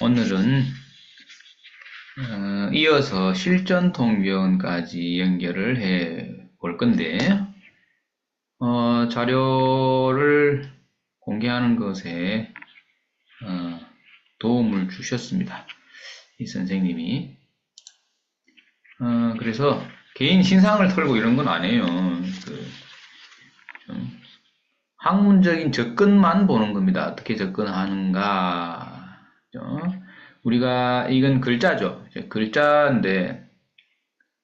오늘은 이어서 실전통변까지 연결을 해 볼 건데 자료를 공개하는 것에 도움을 주셨습니다. 이 선생님이 그래서 개인 신상을 털고 이런 건 안 해요. 좀 학문적인 접근만 보는 겁니다. 어떻게 접근하는가. 우리가 이건 글자죠. 글자인데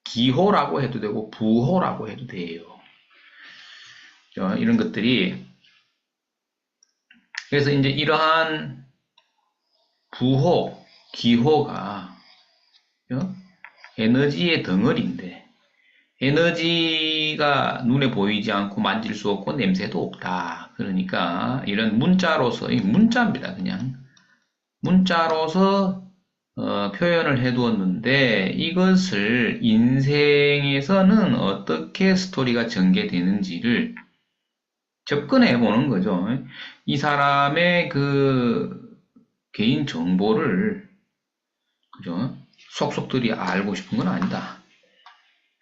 기호라고 해도 되고 부호라고 해도 돼요. 이런 것들이 그래서 이제 이러한 부호, 기호가 에너지의 덩어리인데 에너지가 눈에 보이지 않고 만질 수 없고 냄새도 없다. 그러니까 이런 문자로서 문자입니다. 그냥 문자로서 표현을 해두었는데 이것을 인생에서는 어떻게 스토리가 전개되는지를 접근해 보는 거죠. 이 사람의 그 개인 정보를 그죠? 속속들이 알고 싶은 건 아니다.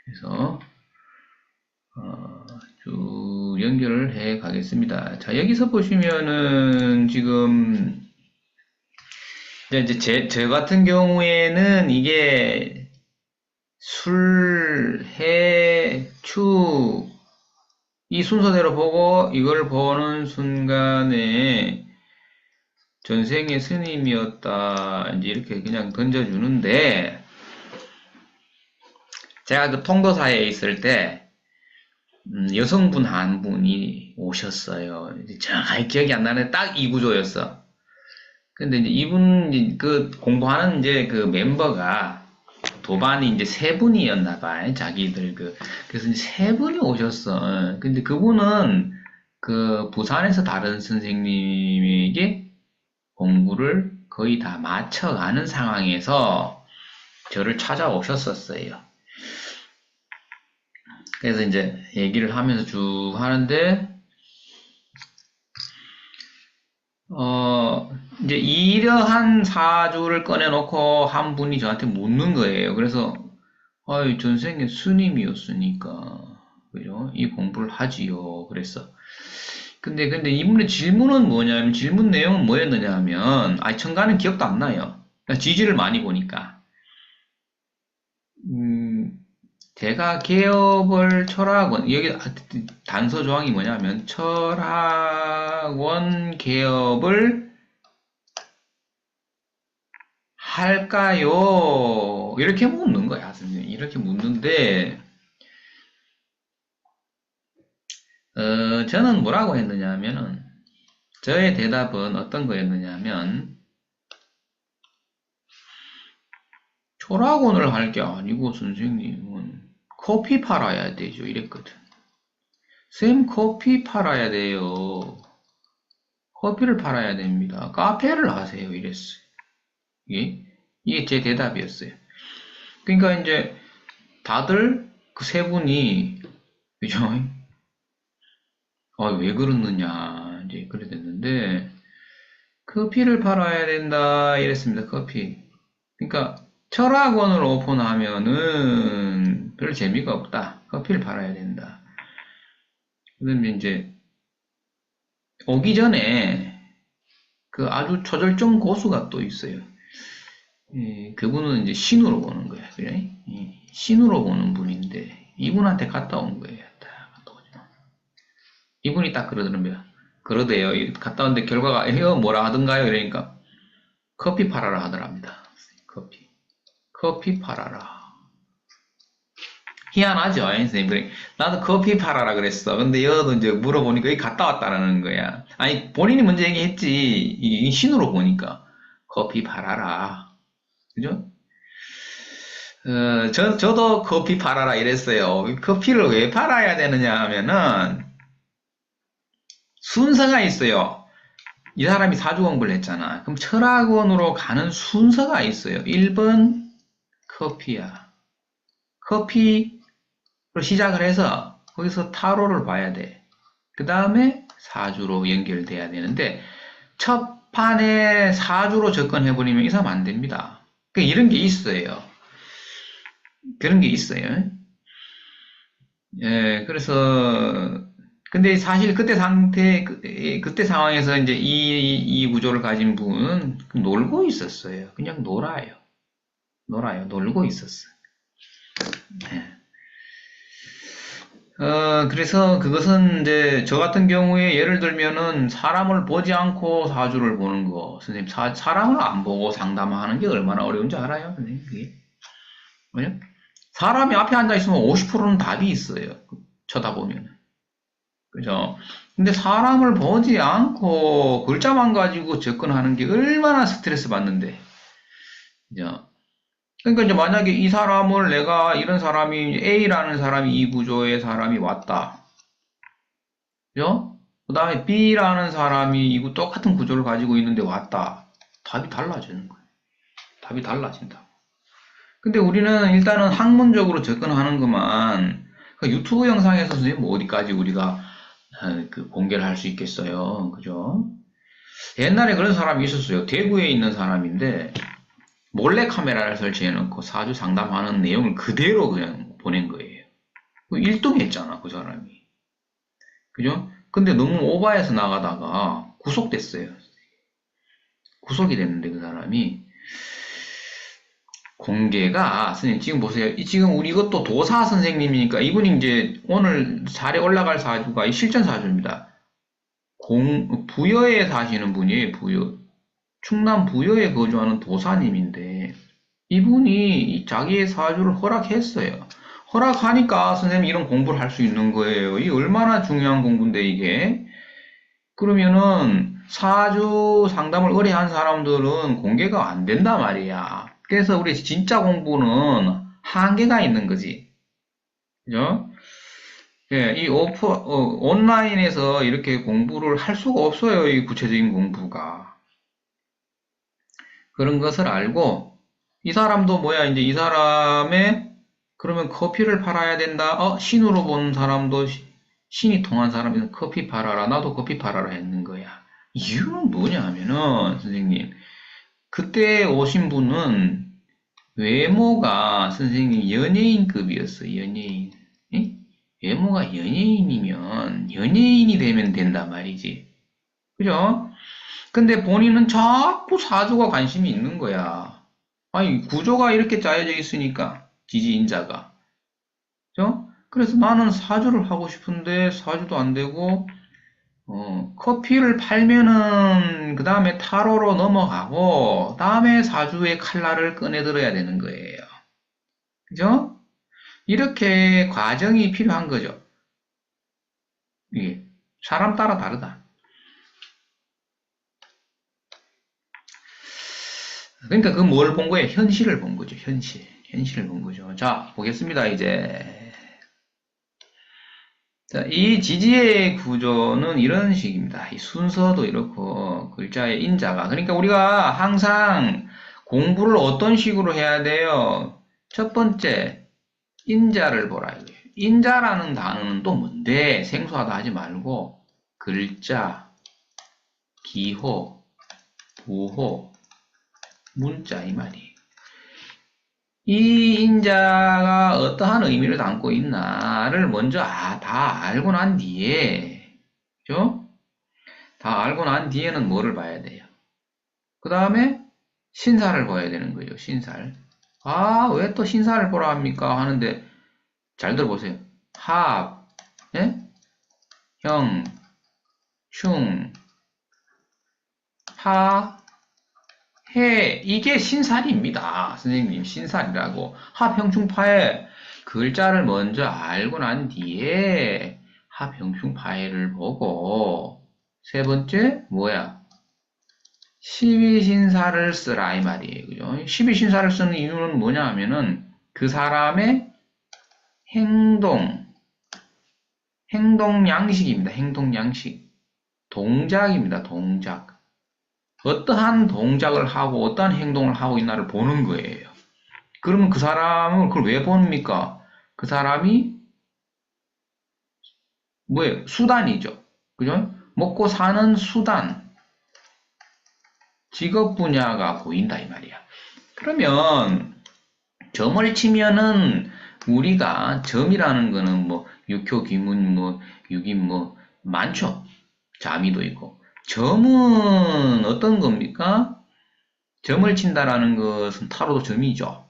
그래서 쭉 연결을 해 가겠습니다. 자, 여기서 보시면은 지금 이제 저 같은 경우에는 이게 술, 해, 추, 이 순서대로 보고 이걸 보는 순간에 전생의 스님이었다. 이제 이렇게 그냥 던져주는데, 제가 그 통도사에 있을 때, 여성분 한 분이 오셨어요. 정확히 기억이 안 나는데 딱 이 구조였어. 근데 이제 이분, 그 공부하는 이제 그 멤버가 도반이 이제 세 분이었나 봐. 자기들 그래서 이제 세 분이 오셨어. 근데 그분은 그 부산에서 다른 선생님에게 공부를 거의 다 마쳐가는 상황에서 저를 찾아오셨었어요. 그래서 이제 얘기를 하면서 쭉 하는데, 이제 이러한 사주를 꺼내놓고 한 분이 저한테 묻는 거예요. 그래서, 전생에 스님이었으니까, 그죠? 이 공부를 하지요. 그랬어. 근데 이분의 질문은 뭐냐면, 질문 내용은 뭐였느냐 하면, 청가는 기억도 안 나요. 그러니까 지지를 많이 보니까. 제가 개업을 철학원, 여기 단서 조항이 뭐냐면, 철학원 개업을 할까요? 이렇게 묻는 거야, 선생님. 이렇게 묻는데, 저는 뭐라고 했느냐 하면은, 저의 대답은 어떤 거였느냐 하면, 철학원을 할 게 아니고, 선생님은 커피 팔아야 되죠. 이랬거든. 쌤, 커피 팔아야 돼요. 커피를 팔아야 됩니다. 카페를 하세요. 이랬어요. 이게 제 대답이었어요. 그러니까 이제 다들 그 세 분이 그죠? 왜 그러느냐 이제 그래 됐는데 커피를 팔아야 된다 이랬습니다. 커피. 그러니까 철학원을 오픈하면은 별 재미가 없다. 커피를 팔아야 된다. 그다음에 이제 오기 전에 그 아주 초절정 고수가 또 있어요. 그분은 이제 신으로 보는 거야. 그래? 신으로 보는 분인데, 이분한테 갔다 온 거예요. 딱 갔다 오죠. 이분이 딱 그러더라고요. 그러대요. 갔다 왔는데 결과가, 이거 뭐라 하던가요? 이러니까, 커피 팔아라 하더랍니다. 커피. 커피 팔아라. 희한하죠, 선생님. 나도 커피 팔아라 그랬어. 근데 여도 이제 물어보니까 여기 갔다 왔다라는 거야. 아니, 본인이 먼저 얘기했지. 이 신으로 보니까. 커피 팔아라. 그죠? 저도 커피 팔아라 이랬어요. 커피를 왜 팔아야 되느냐 하면은 순서가 있어요. 이 사람이 사주 공부를 했잖아. 그럼 철학원으로 가는 순서가 있어요. 1번 커피야. 커피로 시작을 해서 거기서 타로를 봐야 돼. 그 다음에 사주로 연결돼야 되는데 첫 판에 사주로 접근해버리면 이 사람 안 됩니다. 그러니까 이런 게 있어요. 그런 게 있어요. 예, 그래서, 근데 사실 그때 상황에서 이제 이 구조를 가진 분은 놀고 있었어요. 그냥 놀고 있었어요. 예. 그래서 그것은 이제 저 같은 경우에 예를 들면은 사람을 보지 않고 사주를 보는 거. 선생님, 사람을 안 보고 상담하는 게 얼마나 어려운지 알아요? 선생님, 그게? 왜요? 사람이 앞에 앉아 있으면 50%는 답이 있어요. 쳐다보면. 그죠? 근데 사람을 보지 않고 글자만 가지고 접근하는 게 얼마나 스트레스 받는데. 그죠? 그러니까 이제 만약에 이 사람을 내가 이런 사람이 A라는 사람이 이 구조의 사람이 왔다. 그죠? 그 다음에 B라는 사람이 이거 똑같은 구조를 가지고 있는데 왔다. 답이 달라지는 거예요. 답이 달라진다. 근데 우리는 일단은 학문적으로 접근하는 것만 그 유튜브 영상에서 선생님 뭐 어디까지 우리가 그 공개를 할 수 있겠어요. 그죠? 옛날에 그런 사람이 있었어요. 대구에 있는 사람인데 몰래 카메라를 설치해 놓고 사주 상담하는 내용을 그대로 그냥 보낸 거예요. 1등했잖아, 그 사람이. 그죠? 근데 너무 오바해서 나가다가 구속됐어요. 구속이 됐는데 그 사람이 공개가 선생님 지금 보세요. 지금 우리 이것도 도사 선생님이니까 이분이 이제 오늘 사례 올라갈 사주가 이 실전 사주입니다. 부여에 사시는 분이에요. 부여. 충남 부여에 거주하는 도사님인데 이분이 자기의 사주를 허락했어요. 허락하니까 선생님 이런 공부를 할 수 있는 거예요. 이 얼마나 중요한 공부인데 이게. 그러면은 사주 상담을 의뢰한 사람들은 공개가 안 된단 말이야. 그래서 우리 진짜 공부는 한계가 있는 거지. 그죠? 예, 온라인에서 이렇게 공부를 할 수가 없어요. 이 구체적인 공부가. 그런 것을 알고, 이 사람도 뭐야, 이제 이 사람의, 그러면 커피를 팔아야 된다. 신으로 본 사람도, 신이 통한 사람이 커피 팔아라. 나도 커피 팔아라 했는 거야. 이유는 뭐냐 하면은, 선생님, 그때 오신 분은 외모가 선생님 연예인급이었어, 연예인. 예? 외모가 연예인이면 연예인이 되면 된단 말이지. 그죠? 근데 본인은 자꾸 사주가 관심이 있는 거야. 아니, 구조가 이렇게 짜여져 있으니까, 지지인자가. 그죠? 그래서 나는 사주를 하고 싶은데 사주도 안 되고, 커피를 팔면은 그 다음에 타로로 넘어가고, 다음에 사주의 칼날을 꺼내들어야 되는 거예요. 그죠? 이렇게 과정이 필요한 거죠. 이게 사람 따라 다르다. 그러니까 그 뭘 본 거예요? 현실을 본 거죠. 현실을 본 거죠. 자, 보겠습니다. 이제 자, 이 지지의 구조는 이런 식입니다. 이 순서도 이렇고 글자의 인자가 그러니까 우리가 항상 공부를 어떤 식으로 해야 돼요? 첫 번째 인자를 보라 이거예요. 인자라는 단어는 또 뭔데? 생소하다 하지 말고 글자, 기호, 부호, 문자 이 말이에요. 이 인자가 어떠한 의미를 담고 있나를 먼저 다 알고 난 뒤에, 그죠? 다 알고 난 뒤에는 뭐를 봐야 돼요? 그 다음에 신사를 봐야 되는 거죠, 신살. 아, 왜 또 신사를 보라 합니까? 하는데, 잘 들어보세요. 합, 예? 형, 흉, 파, 해, 이게 신살입니다. 선생님, 신살이라고. 합형충파해 글자를 먼저 알고 난 뒤에 합형충파해를 보고, 세 번째, 뭐야? 십이신사를 쓰라, 이 말이에요. 그죠? 십이신사를 쓰는 이유는 뭐냐 하면은, 그 사람의 행동 양식입니다. 행동 양식. 동작입니다. 동작. 어떠한 동작을 하고 어떠한 행동을 하고 있나를 보는 거예요. 그러면 그 사람을 그걸 왜 봅니까? 그 사람이 뭐예요? 수단이죠. 그죠? 먹고 사는 수단. 직업 분야가 보인다 이 말이야. 그러면 점을 치면은 우리가 점이라는 거는 뭐 육효, 기문, 뭐 육인 뭐 많죠. 자미도 있고. 점은 어떤 겁니까? 점을 친다라는 것은 타로도 점이죠.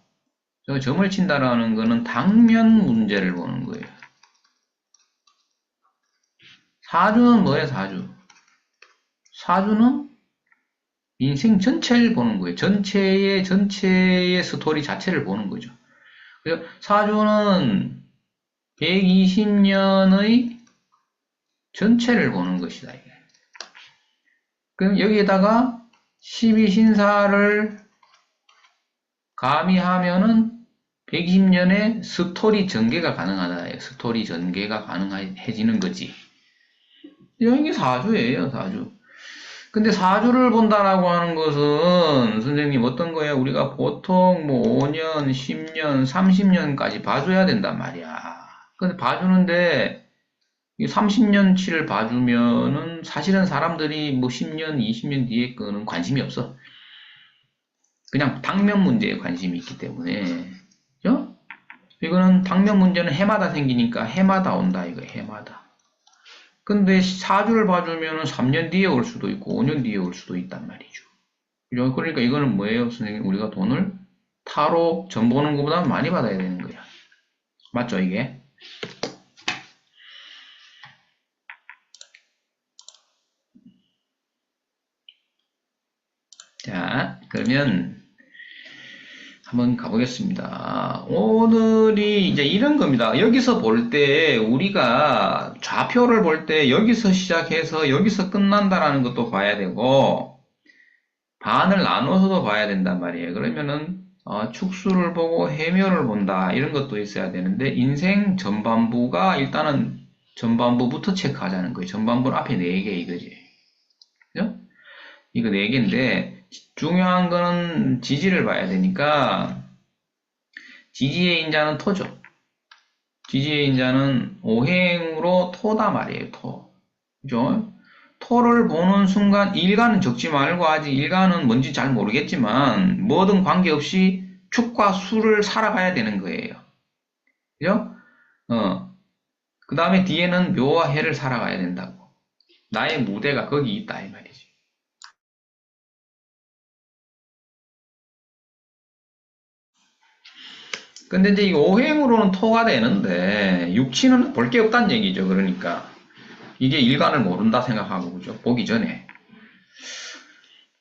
점을 친다라는 거는 당면 문제를 보는 거예요. 사주는 뭐예요, 사주? 사주는 인생 전체를 보는 거예요. 전체의 스토리 자체를 보는 거죠. 그래서 사주는 120년의 전체를 보는 것이다. 그럼 여기에다가 12신사를 가미하면은 120년의 스토리 전개가 가능하다. 스토리 전개가 가능해지는 거지. 이게 사주예요, 사주. 근데 사주를 본다라고 하는 것은 선생님 어떤 거야? 우리가 보통 뭐 5년, 10년, 30년까지 봐줘야 된단 말이야. 근데 봐주는데 30년치를 봐주면은 사실은 사람들이 뭐 10년, 20년 뒤에 거는 관심이 없어. 그냥 당면 문제에 관심이 있기 때문에. 그죠? 이거는 당면 문제는 해마다 생기니까 해마다 온다 이거 해마다. 근데 사주를 봐주면 3년 뒤에 올 수도 있고 5년 뒤에 올 수도 있단 말이죠. 그죠? 그러니까 이거는 뭐예요? 선생님 우리가 돈을 타로 점 보는 것보다 많이 받아야 되는 거야. 맞죠 이게? 자 그러면 한번 가보겠습니다. 오늘이 이제 이런 겁니다. 여기서 볼 때 우리가 좌표를 볼 때 여기서 시작해서 여기서 끝난다라는 것도 봐야 되고 반을 나눠서도 봐야 된단 말이에요. 그러면은 축수를 보고 해묘를 본다 이런 것도 있어야 되는데 인생 전반부가 일단은 전반부부터 체크하자는 거예요. 전반부는 앞에 4개 이거지. 그죠? 이거 4개인데 중요한 거는 지지를 봐야 되니까 지지의 인자는 토죠. 지지의 인자는 오행으로 토다 말이에요. 토. 그죠? 토를 보는 순간 일간은 적지 말고 아직 일간은 뭔지 잘 모르겠지만 뭐든 관계없이 축과 수를 살아가야 되는 거예요. 그죠? 그 다음에 뒤에는 묘와 해를 살아가야 된다고. 나의 무대가 거기 있다 이 말이지. 근데 이제 이거 오행으로는 토가 되는데 육치는 볼 게 없다는 얘기죠. 그러니까 이게 일간을 모른다 생각하고 그죠? 보기 전에.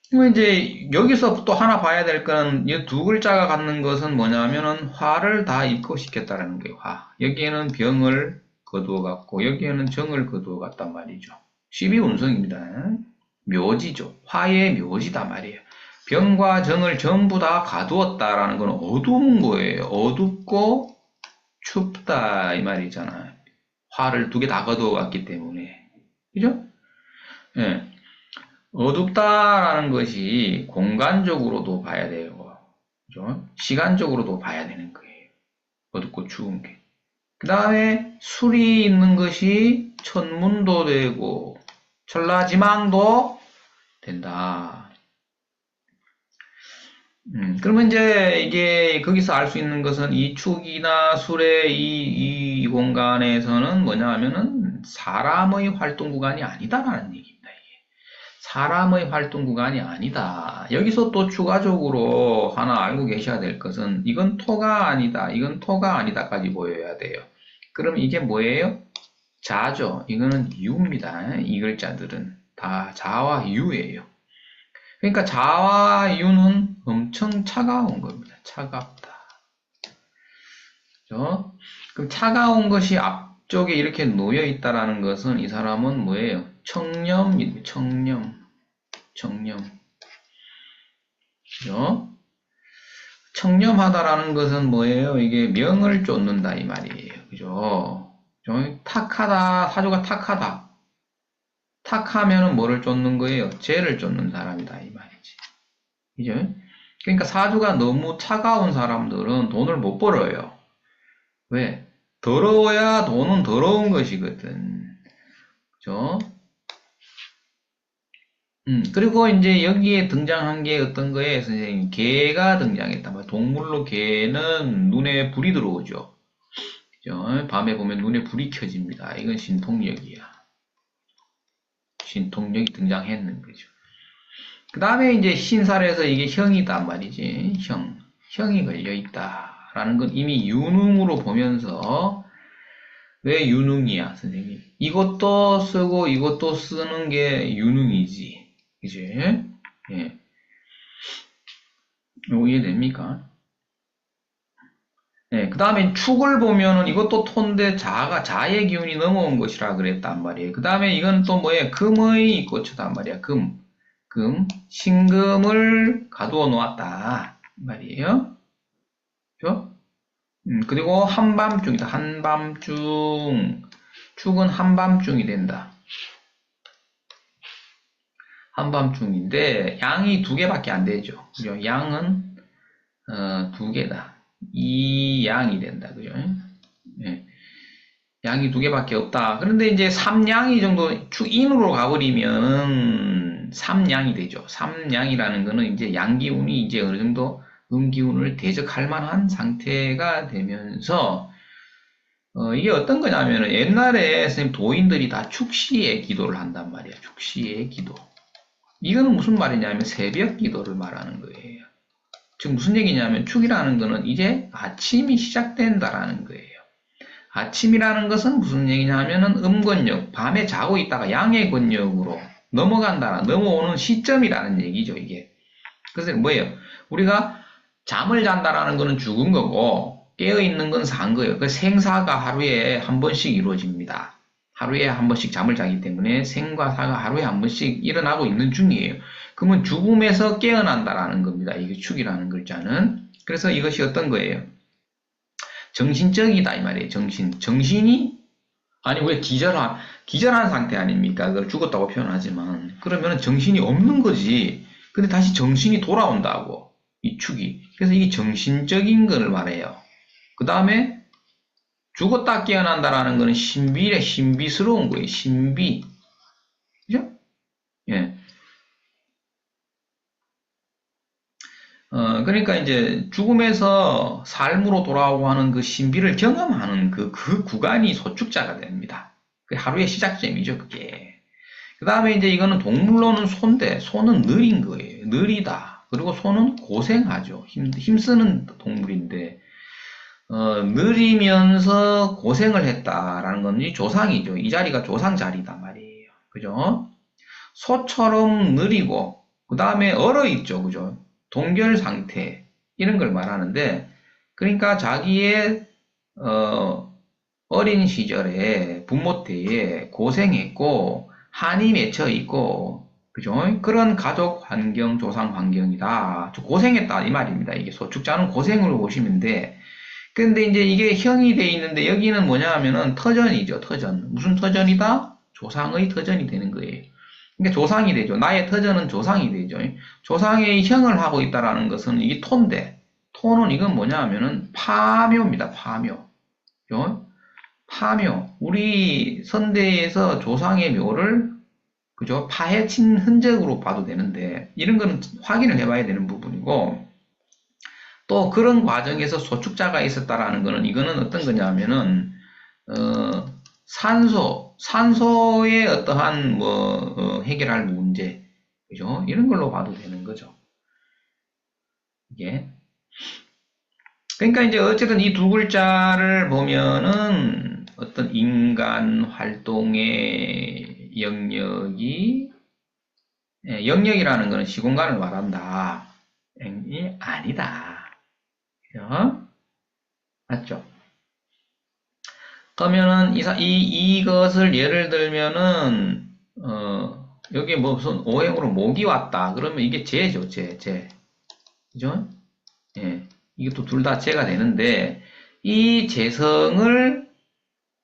그럼 이제 여기서 또 하나 봐야 될 건 이 두 글자가 갖는 것은 뭐냐면은 화를 다 입고시켰다라는 거예요. 화. 여기에는 병을 거두어 갖고 여기에는 정을 거두어 갔단 말이죠. 12운성입니다. 묘지죠. 화의 묘지다 말이에요. 병과 정을 전부 다 가두었다라는 건 어두운 거예요. 어둡고 춥다 이 말이잖아요. 화를 두 개 다 거두어 갔기 때문에. 그죠? 예. 어둡다라는 것이 공간적으로도 봐야 되고, 그죠? 시간적으로도 봐야 되는 거예요. 어둡고 추운 게. 그 다음에 술이 있는 것이 천문도 되고, 천라지망도 된다. 그러면 이제 이게 거기서 알 수 있는 것은 이 축이나 술의 이 공간에서는 뭐냐 하면은 사람의 활동 구간이 아니다라는 얘기입니다. 사람의 활동 구간이 아니다. 여기서 또 추가적으로 하나 알고 계셔야 될 것은 이건 토가 아니다. 이건 토가 아니다까지 보여야 돼요. 그럼 이게 뭐예요? 자죠. 이거는 유입니다. 이 글자들은 다 자와 유예요. 그러니까 자와 유는 엄청 차가운 겁니다. 차갑다. 그죠? 그럼 차가운 것이 앞쪽에 이렇게 놓여 있다라는 것은 이 사람은 뭐예요? 청렴, 청렴. 그죠? 청렴하다라는 것은 뭐예요? 이게 명을 쫓는다 이 말이에요. 그죠? 탁하다, 사주가 탁하다. 탁하면은 뭐를 쫓는 거예요? 죄를 쫓는 사람이다 이 말이지. 그죠? 그러니까 사주가 너무 차가운 사람들은 돈을 못 벌어요. 왜? 더러워야 돈은 더러운 것이거든. 그죠? 그리고 이제 여기에 등장한 게 어떤 거에 선생님, 개가 등장했단 말이에요. 동물로 개는 눈에 불이 들어오죠. 그죠? 밤에 보면 눈에 불이 켜집니다. 이건 신통력이야. 신통력이 등장했는 거죠. 그 다음에 이제 신살에서 이게 형이단 말이지. 형이 걸려있다. 라는 건 이미 유능으로 보면서, 왜 유능이야, 선생님? 이것도 쓰고 이것도 쓰는 게 유능이지. 그지? 예. 요거 이해됩니까? 예, 그 다음에 축을 보면은 이것도 토인데 자의 기운이 넘어온 것이라 그랬단 말이에요. 그 다음에 이건 또 뭐예요? 금의 꽃이단 말이야. 신금을 가두어 놓았다. 말이에요. 그죠? 그리고 한밤중이다. 한밤중. 축은 한밤중이 된다. 한밤중인데, 양이 두 개밖에 안 되죠. 그죠? 양은, 두 개다. 이 양이 된다. 그죠? 예. 양이 두 개밖에 없다. 그런데 이제 삼양이 정도 축인으로 가버리면 삼양이 되죠. 삼양이라는 거는 이제 양기운이 이제 어느 정도 음기운을 대적할 만한 상태가 되면서 이게 어떤 거냐면은 옛날에 선생님 도인들이 다 축시의 기도를 한단 말이야. 축시의 기도. 이거는 무슨 말이냐면 새벽 기도를 말하는 거예요. 즉 무슨 얘기냐면 축이라는 거는 이제 아침이 시작된다라는 거예요. 아침이라는 것은 무슨 얘기냐면은 음권력, 밤에 자고 있다가 양의 권력으로 넘어오는 시점이라는 얘기죠, 이게. 그래서 뭐예요? 우리가 잠을 잔다라는 거는 죽은 거고, 깨어있는 건 산 거예요. 그 생사가 하루에 한 번씩 이루어집니다. 하루에 한 번씩 잠을 자기 때문에 생과 사가 하루에 한 번씩 일어나고 있는 중이에요. 그러면 죽음에서 깨어난다라는 겁니다. 이게 축이라는 글자는. 그래서 이것이 어떤 거예요? 정신적이다 이 말이에요. 정신이 아니 왜 기절한 상태 아닙니까? 그걸 죽었다고 표현하지만 그러면 정신이 없는 거지. 근데 다시 정신이 돌아온다고 이 축이. 그래서 이게 정신적인 걸 말해요. 그 다음에 죽었다 깨어난다라는 거는 신비스러운 거예요. 신비. 그죠? 예. 그러니까 이제 죽음에서 삶으로 돌아오고 하는 그 신비를 경험하는 그 구간이 소축자가 됩니다. 그 하루의 시작점이죠, 그게. 그 다음에 이제 이거는 동물로는 소인데, 소는 느린 거예요. 느리다. 그리고 소는 고생하죠. 힘쓰는 동물인데, 느리면서 고생을 했다라는 건 이 조상이죠. 이 자리가 조상 자리단 말이에요. 그죠? 소처럼 느리고, 그 다음에 얼어있죠. 그죠? 동결 상태 이런 걸 말하는데 그러니까 자기의 어린 시절에 부모 때에 고생했고 한이 맺혀 있고 그죠? 그런 가족 환경, 조상 환경이다. 고생했다 이 말입니다. 이게 소축자는 고생으로 보시면 돼. 근데 이제 이게 형이 돼 있는데 여기는 뭐냐 하면은 터전이죠. 터전. 무슨 터전이다? 조상의 터전이 되는 거예요. 그러니까 조상이 되죠. 나의 터전은 조상이 되죠. 조상의 형을 하고 있다라는 것은 이게 토인데, 토는 이건 뭐냐 하면은 파묘입니다. 파묘. 그죠? 파묘. 우리 선대에서 조상의 묘를, 그죠? 파헤친 흔적으로 봐도 되는데, 이런 거는 확인을 해봐야 되는 부분이고, 또 그런 과정에서 소축자가 있었다라는 거는 이거는 어떤 거냐면은, 산소의 어떠한 해결할 문제, 그죠? 이런 걸로 봐도 되는 거죠. 이게. 그러니까 이제 어쨌든 이 두 글자를 보면은 어떤 인간 활동의 영역이, 영역이라는 거는 시공간을 말한다. 이 아니다. 그죠? 맞죠? 그러면은 이것을 예를 들면은 여기에 무슨 오행으로 목이 왔다. 그러면 이게 재죠, 재. 그죠? 예. 이것도 둘 다 재가 되는데 이 재성을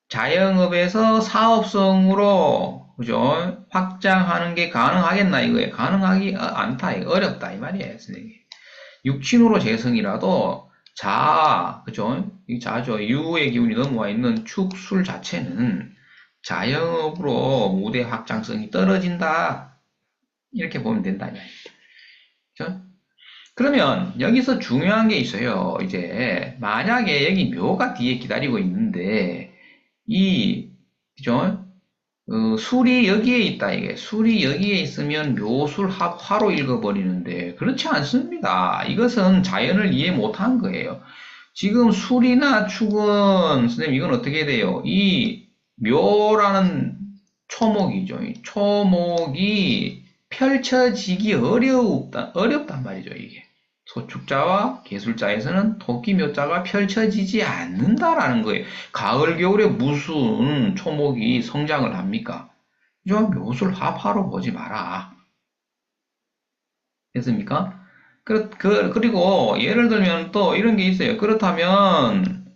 자영업에서 사업성으로 그죠? 확장하는 게 가능하겠나 이거예요. 가능하기 않다. 어렵다 이 말이에요, 선생님. 육친으로 재성이라도 그죠? 이 자죠. 유의 기운이 넘어와 있는 축술 자체는 자영업으로 무대 확장성이 떨어진다. 이렇게 보면 된다. 그죠? 그러면 여기서 중요한 게 있어요. 이제 만약에 여기 묘가 뒤에 기다리고 있는데 그죠? 술이 여기에 있다. 이게 술이 여기에 있으면 묘술 합화로 읽어버리는데 그렇지 않습니다. 이것은 자연을 이해 못한 거예요. 지금 술이나 축은 선생님 이건 어떻게 돼요? 이 묘라는 초목이죠. 이 초목이 펼쳐지기 어렵단 말이죠, 이게. 소축자와 계술자에서는 토끼 묘자가 펼쳐지지 않는다라는 거예요. 가을, 겨울에 무슨 초목이 성장을 합니까? 그죠? 묘술 합화로 보지 마라. 됐습니까? 그리고 예를 들면 또 이런 게 있어요. 그렇다면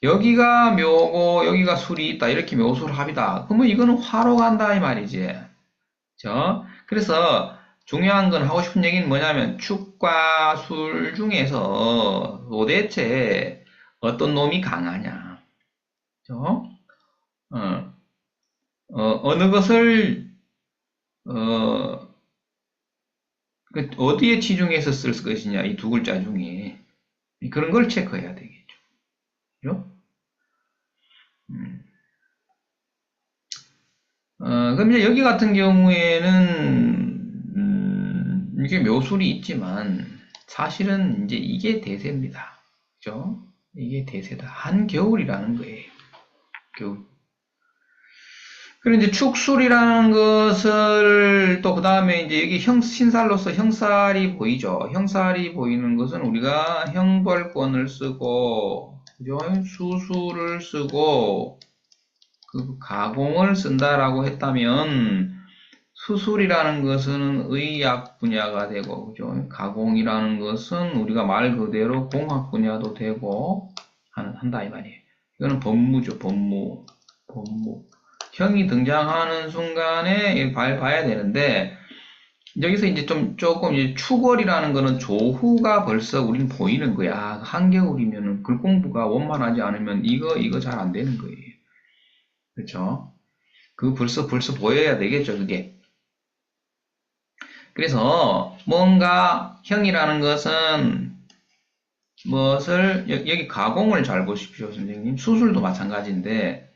여기가 묘고 여기가 술이 있다. 이렇게 묘술 합이다. 그러면 이거는 화로 간다 이 말이지. 그죠? 그래서 중요한 건 하고 싶은 얘기는 뭐냐면 축과 술 중에서 도대체 어떤 놈이 강하냐. 그죠? 어, 어느 것을 어, 어디에 치중해서 쓸 것이냐. 이 두 글자 중에 그런 걸 체크해야 되겠죠. 그죠? 음. 그럼 이제 여기 같은 경우에는 이게 묘술이 있지만 사실은 이제 이게 대세입니다. 그죠? 이게 대세다. 한겨울이라는 거예요. 겨울. 그리고 이제 축술이라는 것을 또 그 다음에 이제 여기 신살로서 형살이 보이죠. 형살이 보이는 것은 우리가 형벌권을 쓰고 그죠? 수술을 쓰고 그 가공을 쓴다라고 했다면 수술이라는 것은 의학 분야가 되고, 그죠? 가공이라는 것은 우리가 말 그대로 공학 분야도 되고, 한다, 이 말이에요. 이거는 법무죠, 법무. 법무. 형이 등장하는 순간에 봐야 되는데, 여기서 이제 조금 이제 추월이라는 거는 조후가 벌써 우린 보이는 거야. 한겨울이면은 글 공부가 원만하지 않으면 이거 잘 안 되는 거예요. 그렇죠? 그 벌써 보여야 되겠죠, 그게. 그래서 뭔가 형이라는 것은 무엇을 여기 가공을 잘 보십시오, 선생님. 수술도 마찬가지인데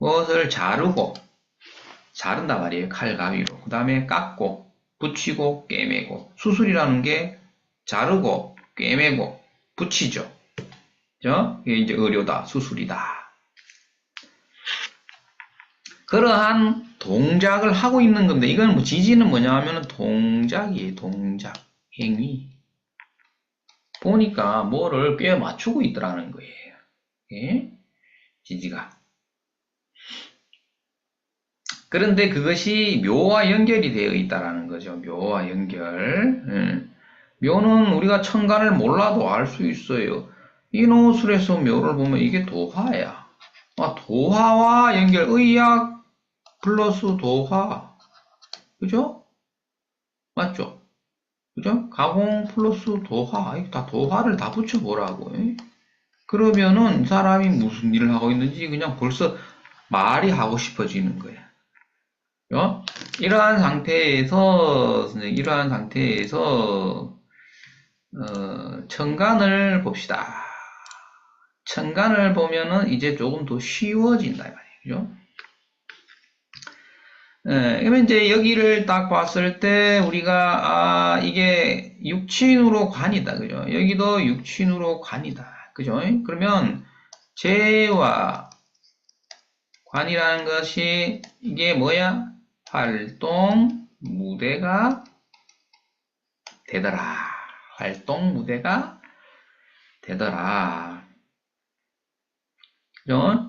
무엇을 자른다 말이에요. 칼, 가위로. 그 다음에 깎고 붙이고 꿰매고 수술이라는 게 자르고 꿰매고 붙이죠. 그죠? 이게 이제 의료다, 수술이다. 그러한 동작을 하고 있는 건데 이건 뭐 지지는 뭐냐 하면 동작이에요. 동작, 행위. 보니까 뭐를 꽤 맞추고 있더라는 거예요. 예? 지지가. 그런데 그것이 묘와 연결이 되어 있다라는 거죠. 묘와 연결. 묘는 우리가 천간을 몰라도 알 수 있어요. 인호술에서 묘를 보면 이게 도화야. 도화와 연결, 의학 플러스 도화. 그죠? 맞죠? 그죠? 가공 플러스 도화. 이거 다 도화를 다 붙여보라고. 그러면은 이 사람이 무슨 일을 하고 있는지 그냥 벌써 말이 하고 싶어지는 거야. 그죠? 이러한 상태에서 천간을 봅시다. 천간을 보면은 이제 조금 더 쉬워진다 이 말이에요. 그죠? 그러면 이제 여기를 딱 봤을 때 우리가 이게 육친으로 관이다. 그죠? 여기도 육친으로 관이다. 그죠? 그러면 재와 관이라는 것이 이게 뭐야? 활동 무대가 되더라. 활동 무대가 되더라. 그죠?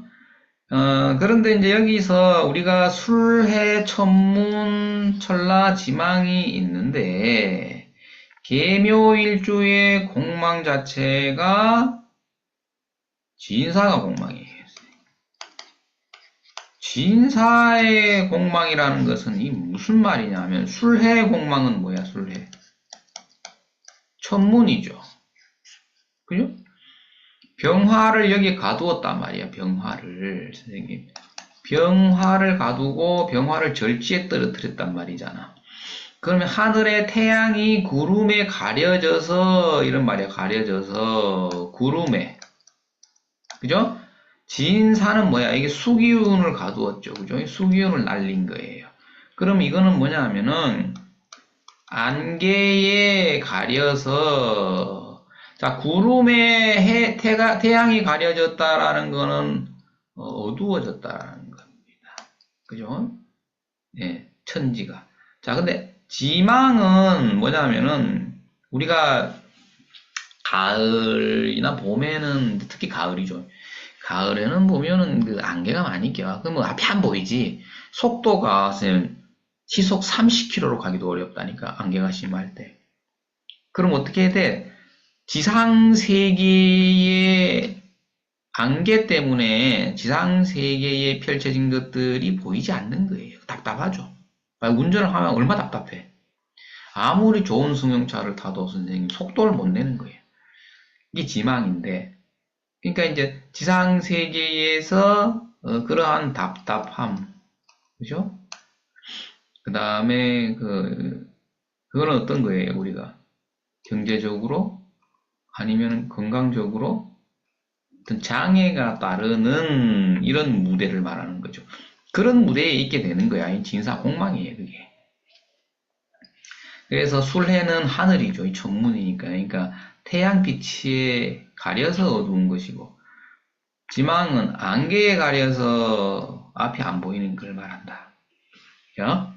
그런데 이제 여기서 우리가 술해, 천문, 천라, 지망이 있는데 계묘일주의 공망 자체가 진사가 공망이에요. 진사의 공망이라는 것은 이 무슨 말이냐면 술해 공망은 뭐야? 술해. 천문이죠. 그죠? 병화를 여기 가두었단 말이야. 병화를 선생님. 병화를 가두고 병화를 절지에 떨어뜨렸단 말이잖아. 그러면 하늘의 태양이 구름에 가려져서, 이런 말이야, 가려져서, 구름에. 그죠? 진사는 뭐야? 이게 수기운을 가두었죠. 그죠? 수기운을 날린 거예요. 그럼 이거는 뭐냐 하면은, 안개에 가려서, 자, 구름에 태양이 가려졌다라는 거는 어두워졌다라는 겁니다. 그죠? 예, 천지가. 자, 근데 지망은 뭐냐면은, 우리가 가을이나 봄에는, 특히 가을이죠. 가을에는 보면은 그 안개가 많이 껴. 그럼 뭐 앞이 안 보이지. 속도가 시속 30km로 가기도 어렵다니까. 안개가 심할 때. 그럼 어떻게 해야 돼? 지상 세계의 안개 때문에 지상 세계에 펼쳐진 것들이 보이지 않는 거예요. 답답하죠. 운전을 하면 얼마나 답답해. 아무리 좋은 승용차를 타도 선생님 속도를 못 내는 거예요. 이게 지망인데, 그러니까 이제 지상 세계에서 그러한 답답함, 그죠? 그 다음에 그거는 어떤 거예요? 우리가 경제적으로 아니면 건강적으로 어떤 장애가 따르는 이런 무대를 말하는 거죠. 그런 무대에 있게 되는 거야. 진사공망이에요, 그게. 그래서 술해는 하늘이죠. 이 천문이니까. 그러니까 태양빛에 가려서 어두운 것이고, 지망은 안개에 가려서 앞이 안 보이는 걸 말한다. 그죠?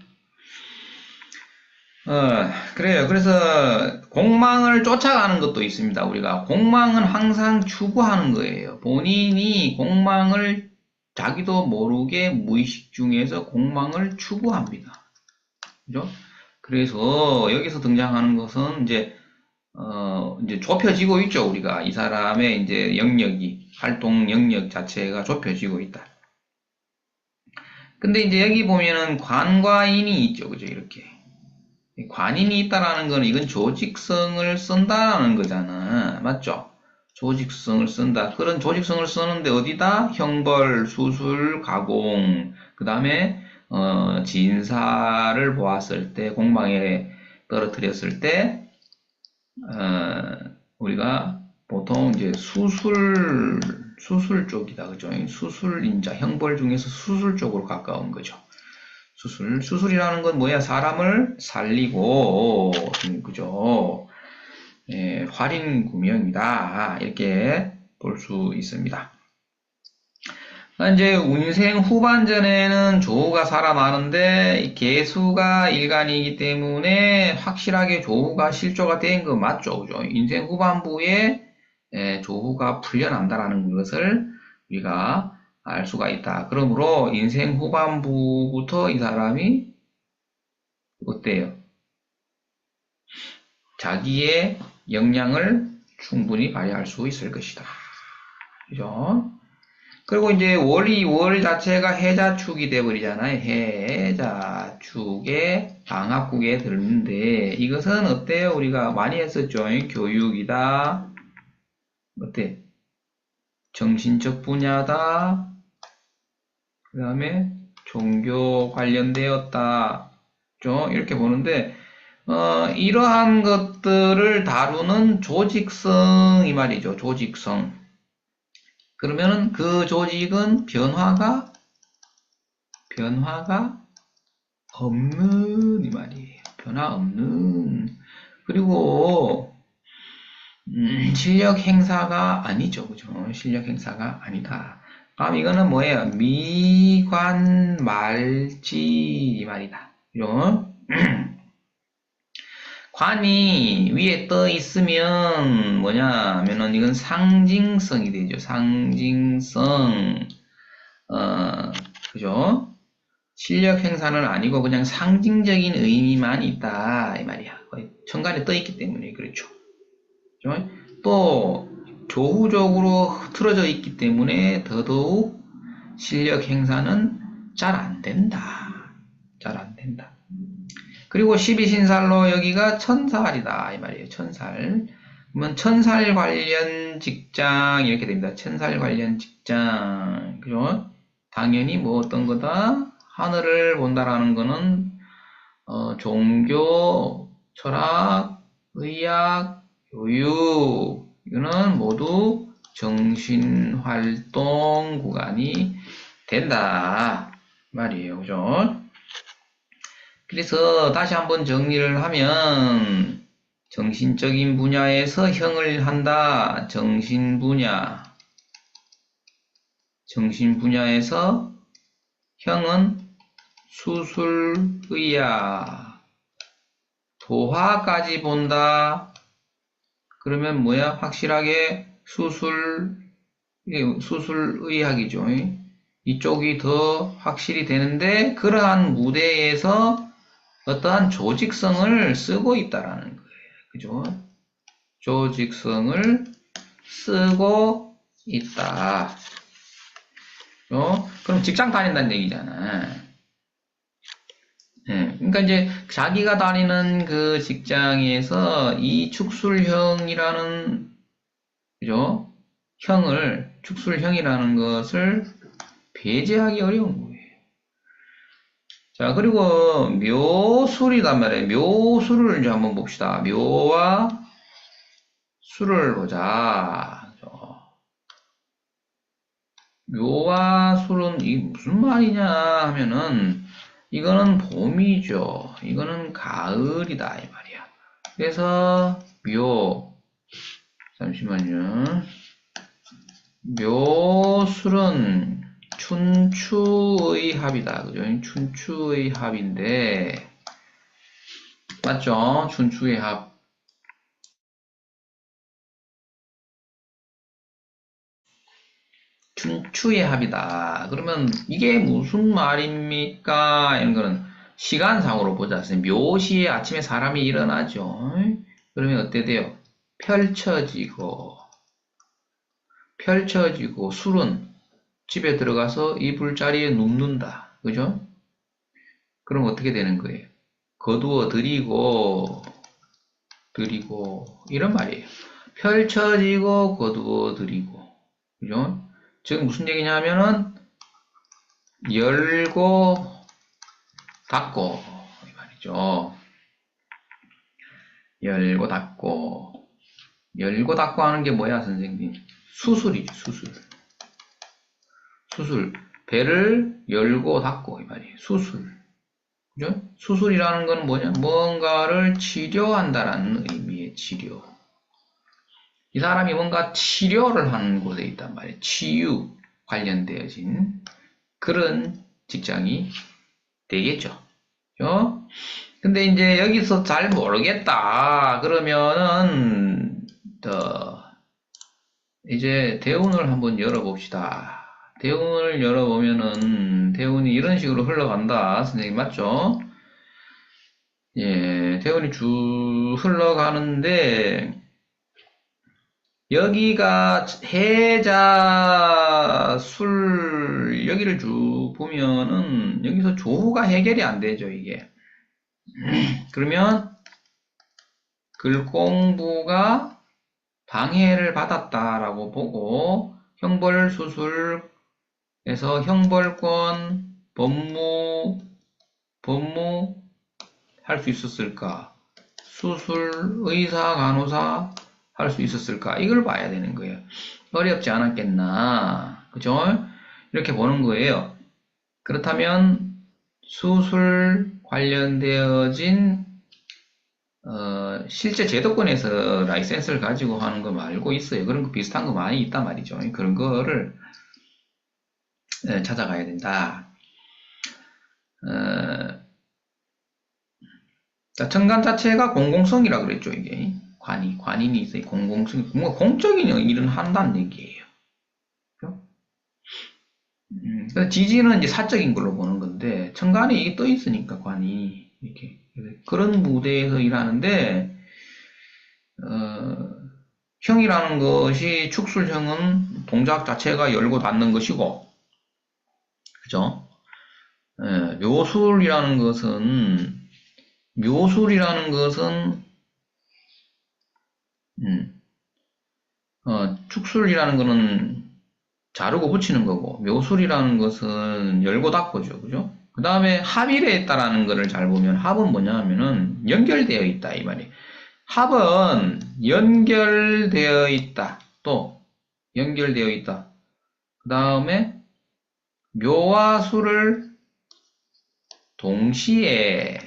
그래요. 그래서 공망을 쫓아가는 것도 있습니다. 우리가 공망은 항상 추구하는 거예요. 본인이 공망을 자기도 모르게 무의식 중에서 공망을 추구합니다. 그죠? 그래서 여기서 등장하는 것은 이제 좁혀지고 있죠. 우리가 이 사람의 이제 영역이, 활동 영역 자체가 좁혀지고 있다. 근데 이제 여기 보면은 관과인이 있죠. 그죠? 이렇게. 관인이 있다라는 거는 이건 조직성을 쓴다라는 거잖아. 맞죠? 조직성을 쓴다. 그런 조직성을 쓰는데 어디다? 형벌, 수술, 가공, 그 다음에 진사를 보았을 때, 공방에 떨어뜨렸을 때 우리가 보통 이제 수술 쪽이다. 그죠? 수술인자, 형벌 중에서 수술 쪽으로 가까운 거죠. 수술이라는 건 뭐야? 사람을 살리고, 그죠? 예, 활인구명이다. 이렇게 볼 수 있습니다. 이제 운생 후반전에는 조후가 살아나는데, 개수가 일간이기 때문에 확실하게 조후가 실조가 된 거 맞죠? 그죠? 인생 후반부에 조후가 풀려난다라는 것을 우리가 알 수가 있다. 그러므로 인생 후반부부터 이 사람이 어때요? 자기의 역량을 충분히 발휘할 수 있을 것이다. 그죠? 그리고 이제 월 자체가 해자축이 돼버리잖아요. 해자축의 방합국에 들는데 이것은 어때요? 우리가 많이 했었죠. 교육이다. 어때? 정신적 분야다. 그 다음에 종교 관련되었다. 이렇게 보는데 이러한 것들을 다루는 조직성 이 말이죠. 조직성. 그러면은 그 조직은 변화가 없는 이 말이에요. 변화 없는. 그리고 실력 행사가 아니죠. 그죠? 실력 행사가 아니다. 그럼 이거는 뭐예요? 미관말지 이 말이다. 그죠? 관이 위에 떠 있으면 뭐냐 하면은 이건 상징성이 되죠. 상징성. 그죠? 실력 행사는 아니고 그냥 상징적인 의미만 있다 이 말이야. 천간에 떠 있기 때문에 그렇죠. 그죠? 또 조후적으로 흐트러져 있기 때문에 더더욱 실력 행사는 잘 안 된다. 잘 안 된다. 그리고 12신살로 여기가 천살이다 이 말이에요. 천살. 그러면 천살 관련 직장 이렇게 됩니다. 천살 관련 직장. 그죠? 당연히 뭐 어떤 거다? 하늘을 본다라는 거는 종교, 철학, 의학, 교육, 이거는 모두 정신활동 구간이 된다 말이에요. 그죠? 그래서 다시 한번 정리를 하면 정신적인 분야에서 형을 한다. 정신 분야에서 형은 수술의학, 도화까지 본다. 그러면 뭐야? 확실하게 수술의학이죠. 이쪽이 더 확실히 되는데 그러한 무대에서 어떠한 조직성을 쓰고 있다라는 거예요. 그죠? 조직성을 쓰고 있다. 그럼 직장 다닌다는 얘기잖아. 네, 그러니까 이제 자기가 다니는 그 직장에서 이 축술형이라는 그죠? 축술형이라는 것을 배제하기 어려운 거예요. 자, 그리고 묘술이란 말이에요. 묘술을 이제 한번 봅시다. 묘와 술을 보자. 묘와 술은 이게 무슨 말이냐 하면은 이거는 봄이죠. 이거는 가을이다 이 말이야. 그래서 잠시만요. 묘술은 춘추의 합이다. 그죠? 춘추의 합인데 맞죠? 춘추의 합. 춘추의 합이다. 그러면 이게 무슨 말입니까? 이런 거는 시간상으로 보자. 묘시에 아침에 사람이 일어나죠. 그러면 어때 돼요? 펼쳐지고 술은 집에 들어가서 이불 자리에 눕는다. 그죠? 그럼 어떻게 되는 거예요? 거두어 드리고 이런 말이에요. 펼쳐지고 거두어 드리고 그죠? 즉 무슨 얘기냐면은 열고 닫고 이 말이죠. 열고 닫고 하는 게 뭐야 선생님? 수술이죠. 수술 배를 열고 닫고 이 말이에요. 수술 그죠? 수술이라는 건 뭐냐? 뭔가를 치료한다라는 의미의 치료. 이 사람이 뭔가 치료를 하는 곳에 있단 말이에요. 치유 관련되어진 그런 직장이 되겠죠. 그죠? 근데 이제 여기서 잘 모르겠다. 그러면은, 이제 대운을 한번 열어봅시다. 대운을 열어보면은, 대운이 이런 식으로 흘러간다. 선생님, 맞죠? 예, 대운이 쭉 흘러가는데, 여기가 해자, 술, 여기를 쭉 보면은, 여기서 조후가 해결이 안 되죠, 이게. 그러면, 글공부가 방해를 받았다라고 보고, 형벌수술에서 형벌권, 법무 할 수 있었을까? 수술, 의사, 간호사 할 수 있었을까? 이걸 봐야 되는 거예요. 어렵지 않았겠나? 그죠? 이렇게 보는 거예요. 그렇다면 수술 관련되어진 실제 제도권에서 라이센스를 가지고 하는 거 말고 있어요. 그런 거 비슷한 거 많이 있단 말이죠. 그런 거를 찾아가야 된다. 자, 천간 자체가 공공성이라 그랬죠, 이게. 관인이 있어요. 공공성, 뭔가 공적인 일은 한다는 얘기예요. 그죠? 그래서 지지는 이제 사적인 걸로 보는 건데, 천간에 이게 떠 있으니까, 관이. 이렇게. 그런 무대에서 일하는데, 형이라는 것이, 축술형은 동작 자체가 열고 닫는 것이고, 그죠? 묘술이라는 것은, 축술이라는 거는 자르고 붙이는 거고, 묘술이라는 것은 열고 닫고죠. 그죠? 그 다음에 합일에 있다라는 거를 잘 보면 합은 뭐냐 하면은 연결되어 있다 이 말이에요. 합은 연결되어 있다. 또 연결되어 있다. 그 다음에 묘와 수를 동시에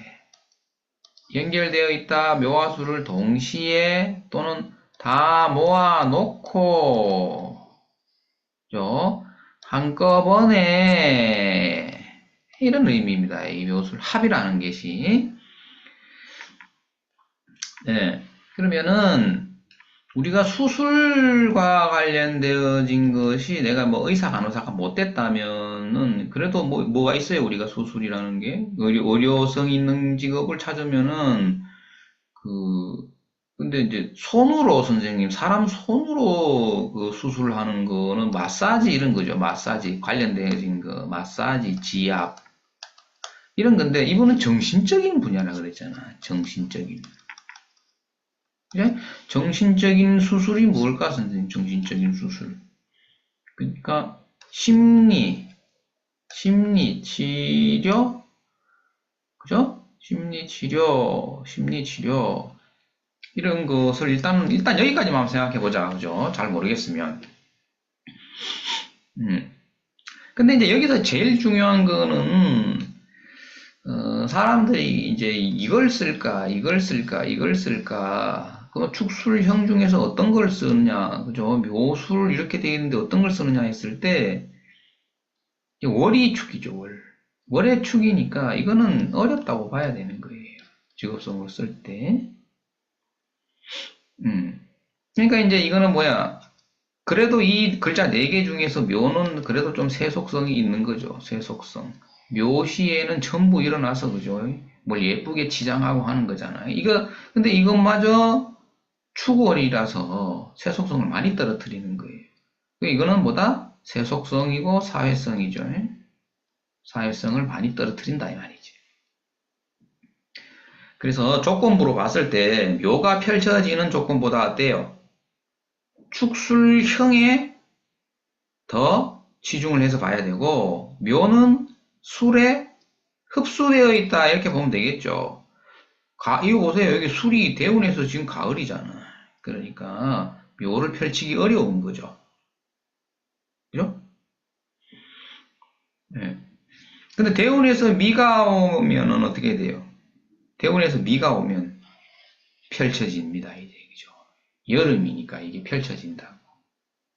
연결되어 있다. 묘와 수를 동시에 또는 다 모아놓고 한꺼번에 이런 의미입니다. 이 묘술 합이라는 것이. 네. 그러면은 우리가 수술과 관련되어진 것이 내가 뭐 의사 간호사가 못 됐다면은 그래도 뭐가 있어요. 우리가 수술이라는 게 의료성 있는 직업을 찾으면은 근데 이제 손으로 선생님 사람 손으로 그 수술하는 거는 마사지 이런 거죠. 마사지 관련되어진 거 마사지 지압 이런 건데 이분은 정신적인 분야라 그랬잖아. 정신적인. 그래? 정신적인 수술이 뭘까, 선생님? 정신적인 수술. 그러니까, 심리치료, 그죠? 심리치료, 이런 것을 일단 여기까지만 한번 생각해보자. 그죠? 잘 모르겠으면. 근데 이제 여기서 제일 중요한 거는, 사람들이 이제 이걸 쓸까, 이걸 쓸까, 이걸 쓸까, 그 축술형 중에서 어떤 걸 쓰느냐, 그죠? 묘술 이렇게 되어 있는데 어떤 걸 쓰느냐 했을 때, 월이 축이죠, 월. 월의 축이니까 이거는 어렵다고 봐야 되는 거예요. 직업성으로 쓸 때. 그러니까 이제 이거는 뭐야. 그래도 이 글자 4개 중에서 묘는 그래도 좀 세속성이 있는 거죠. 세속성. 묘시에는 전부 일어나서, 그죠? 뭘 예쁘게 치장하고 하는 거잖아요. 근데 이것마저 축월이라서 세속성을 많이 떨어뜨리는 거예요. 이거는 뭐다? 세속성이고 사회성이죠. 사회성을 많이 떨어뜨린다 이 말이지. 그래서 조건부로 봤을 때 묘가 펼쳐지는 조건보다 어때요? 축술형에 더 치중을 해서 봐야 되고 묘는 술에 흡수되어 있다 이렇게 보면 되겠죠. 이거 보세요. 여기 술이 대운에서 지금 가을이잖아. 그러니까 묘를 펼치기 어려운 거죠. 그죠? 네. 근데 대운에서 미가 오면은 어떻게 돼요? 대운에서 미가 오면 펼쳐집니다. 이제 그죠? 여름이니까 이게 펼쳐진다고.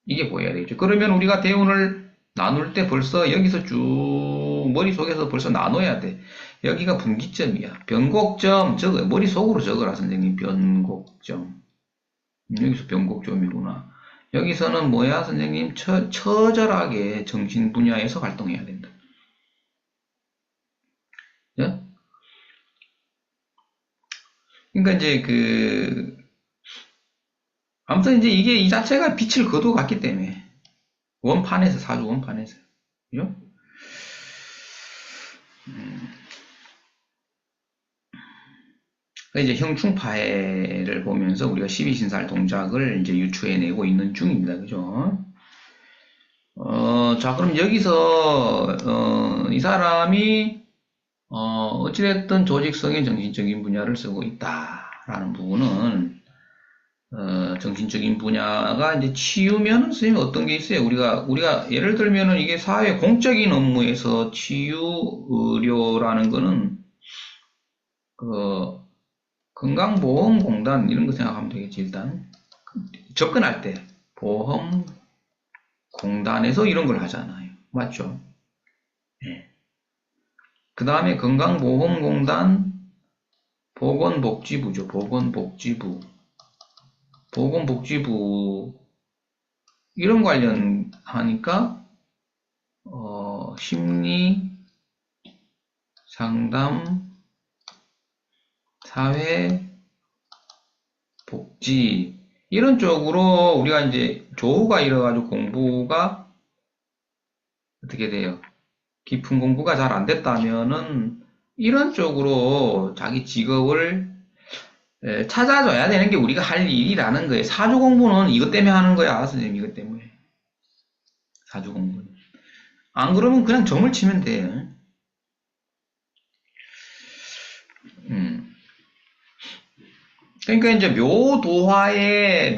이게 보여야 되겠죠. 그러면 우리가 대운을 나눌 때 벌써 여기서 쭉 머릿속에서 벌써 나눠야 돼. 여기가 분기점이야. 변곡점 적어요. 머릿속으로 적어라 선생님. 변곡점. 여기서 변곡점이구나. 여기서는 뭐야 선생님? 처절하게 정신 분야에서 활동해야 된다. 예? 그러니까 이제 아무튼 이제 이게 이 자체가 빛을 거둬갔기 때문에 원판에서 사주 원판에서 그죠? 이제 형충파해를 보면서 우리가 12신살 동작을 이제 유추해내고 있는 중입니다. 그죠? 자, 그럼 여기서, 이 사람이, 어찌됐든 조직성의 정신적인 분야를 쓰고 있다라는 부분은, 정신적인 분야가 이제 치유면은 선생님 어떤 게 있어요? 우리가 예를 들면은 이게 사회 공적인 업무에서 치유 의료라는 거는, 건강보험공단 이런 거 생각하면 되겠지, 일단. 접근할 때, 보험공단에서 이런 걸 하잖아요. 맞죠? 네. 그 다음에 건강보험공단, 보건복지부죠. 보건복지부 이런 관련하니까 심리 상담 사회복지 이런 쪽으로 우리가 이제 조후가 이뤄가지고 공부가 어떻게 돼요? 깊은 공부가 잘 안 됐다면은 이런 쪽으로 자기 직업을 찾아줘야 되는 게 우리가 할 일이라는 거예요. 사주 공부는 이것 때문에 하는 거야, 선생님. 이것 때문에. 사주 공부는. 안 그러면 그냥 점을 치면 돼. 그러니까 이제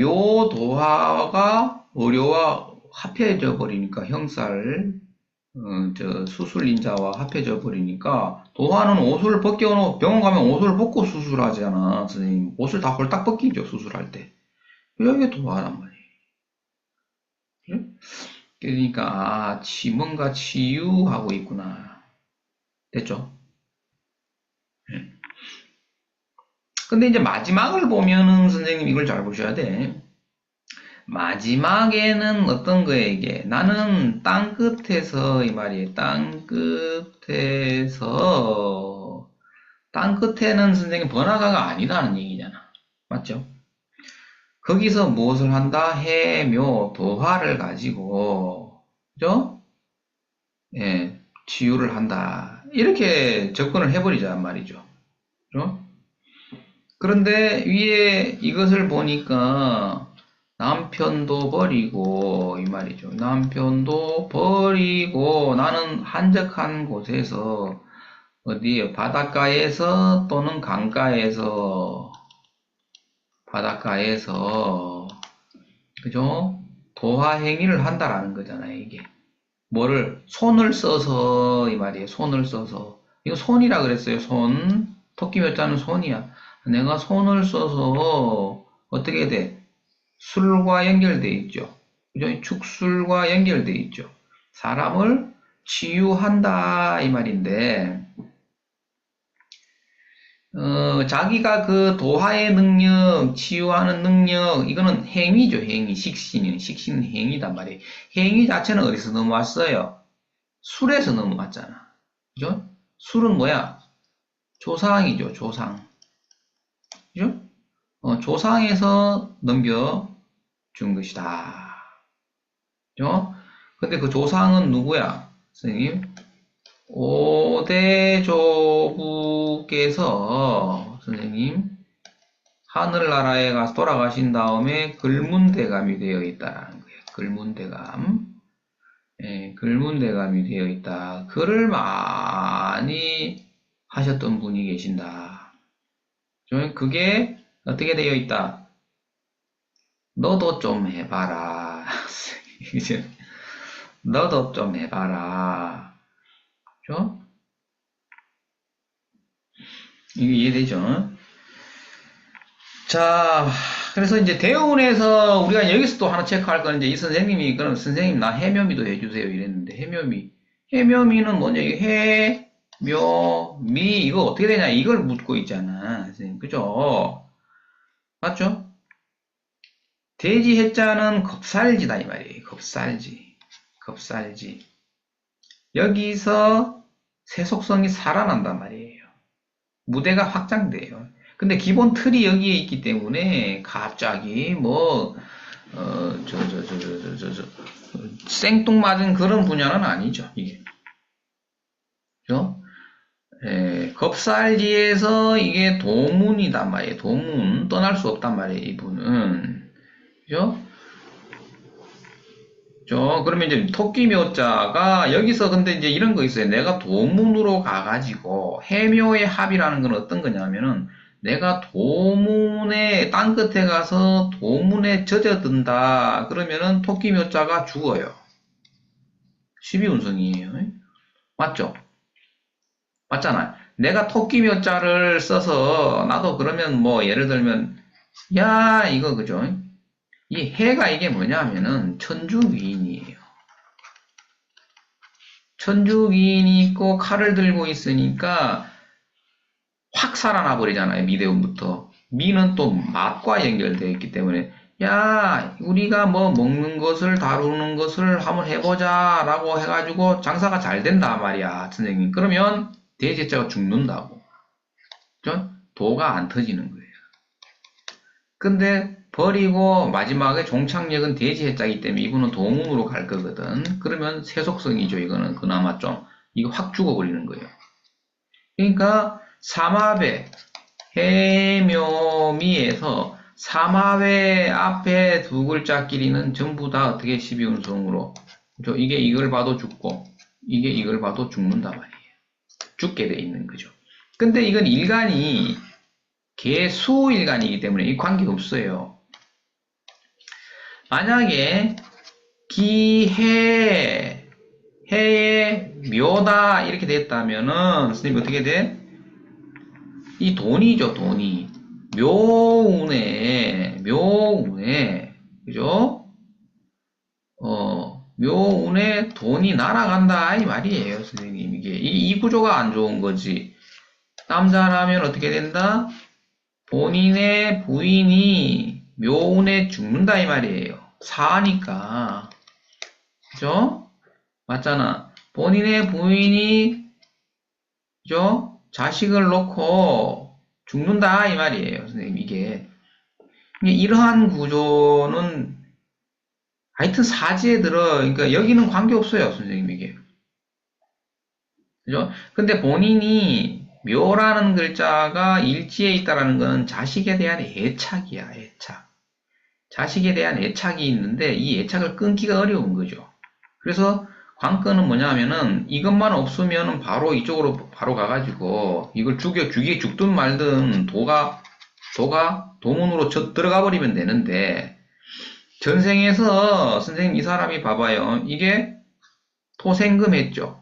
묘도화가 어려와 합해져 버리니까 형살, 수술인자와 합해져 버리니까 도화는 옷을 벗겨놓고 병원 가면 옷을 벗고 수술하잖아. 선생님 옷을 다 홀딱 벗기죠 수술할 때. 이게 도화란 말이에요. 그래? 그러니까 뭔가 치유하고 있구나. 됐죠? 근데 이제 마지막을 보면은 선생님 이걸 잘 보셔야 돼. 마지막에는 어떤 거에 이게 나는 땅 끝에서 이 말이에요. 땅 끝에는 선생님 번화가가 아니라는 얘기잖아. 맞죠? 거기서 무엇을 한다? 해묘 도화를 가지고 그죠? 예, 치유를 한다. 이렇게 접근을 해버리자는 말이죠. 그죠? 그런데 위에 이것을 보니까 남편도 버리고 이 말이죠. 남편도 버리고 나는 한적한 곳에서 어디에 바닷가에서 또는 강가에서 바닷가에서 그죠? 도화 행위를 한다라는 거잖아요, 이게. 뭐를 손을 써서 이 말이에요. 손을 써서. 이거 손이라 그랬어요. 손. 토끼 몇 자는 손이야. 내가 손을 써서 어떻게 돼? 술과 연결돼 있죠. 그죠? 축술과 연결돼 있죠. 사람을 치유한다 이 말인데 자기가 그 도하의 능력, 치유하는 능력, 이거는 행위죠, 행위. 식신은 행위단 말이에요. 행위 자체는 어디서 넘어왔어요? 술에서 넘어왔잖아. 그죠? 술은 뭐야? 조상이죠, 조상. 그죠? 조상에서 넘겨준 것이다. 그죠? 근데 그 조상은 누구야? 선생님? 오대조부께서 선생님 하늘나라에 가서 돌아가신 다음에 글문대감이 되어 있다라는 거예요. 글문대감. 예, 글문대감이 되어 있다. 글을 많이 하셨던 분이 계신다. 그게 어떻게 되어 있다? 너도 좀 해봐라. 너도 좀 해봐라. 그죠? 이게 이해되죠? 자, 그래서 이제 대운에서 우리가 여기서 또 하나 체크할 건 이제 이 선생님이 그럼 선생님 나 해묘미도 해주세요 이랬는데 해묘미는 뭐냐 이게 해묘미 이거 어떻게 되냐 이걸 묻고 있잖아 선생님 그죠? 맞죠? 돼지 해자는 겁살지다 이 말이에요 겁살지 여기서 세속성이 살아난단 말이에요 무대가 확장돼요 근데 기본 틀이 여기에 있기 때문에 갑자기 뭐 생뚱맞은 그런 분야는 아니죠 이게 그죠? 겁살지에서 이게 도문이단 말이에요 도문 떠날 수 없단 말이에요 이분은 그죠? 그러면 이제 토끼묘자가 여기서 근데 이제 이런 거 있어요 내가 도문으로 가가지고 해묘의 합이라는 건 어떤 거냐면은 내가 도문의 땅끝에 가서 도문에 젖어든다 그러면은 토끼묘자가 죽어요 12운성이에요 맞죠? 맞잖아요 내가 토끼묘자를 써서 나도 그러면 뭐 예를 들면 야 이거 그죠? 이 해가 이게 뭐냐면은 천주위인이에요 천주위인이 있고 칼을 들고 있으니까 확 살아나 버리잖아요. 미대운부터. 미는 또 맛과 연결되어 있기 때문에 야 우리가 뭐 먹는 것을 다루는 것을 한번 해보자 라고 해가지고 장사가 잘 된다 말이야 선생님. 그러면 대제자가 죽는다고. 그죠? 도가 안 터지는 거예요. 근데 버리고 마지막에 종착역은 대지해자이기 때문에 이분은 도문으로 갈 거거든. 그러면 세속성이죠. 이거는 그나마 좀 이거 확 죽어버리는 거예요. 그러니까 삼합의 해묘미에서 삼합의 앞에 두 글자끼리는 전부 다 어떻게 12운성으로 이게 이걸 봐도 죽고 이게 이걸 봐도 죽는단 말이에요. 죽게 돼 있는 거죠. 근데 이건 일간이 개수일간이기 때문에 이 관계 없어요. 만약에 기해, 해의 묘다 이렇게 됐다면은 선생님 어떻게 돼? 이 돈이죠, 돈이. 묘운에, 그죠? 묘운에 돈이 날아간다, 이 말이에요, 선생님. 이 구조가 안 좋은 거지. 남자라면 어떻게 된다? 본인의 부인이 묘운에 죽는다, 이 말이에요. 사니까. 그죠? 맞잖아. 본인의 부인이, 그죠? 자식을 놓고 죽는다, 이 말이에요, 선생님, 이게. 이러한 구조는 하여튼 사지에 들어, 그러니까 여기는 관계없어요, 선생님, 이게. 그죠? 근데 본인이 묘라는 글자가 일지에 있다라는 건 자식에 대한 애착이야, 애착. 자식에 대한 애착이 있는데 이 애착을 끊기가 어려운 거죠. 그래서 관건은 뭐냐면은 이것만 없으면 바로 이쪽으로 바로 가가지고 이걸 죽든 말든 도문으로 들어가 버리면 되는데 전생에서 선생님 이 사람이 봐봐요. 이게 토생금했죠.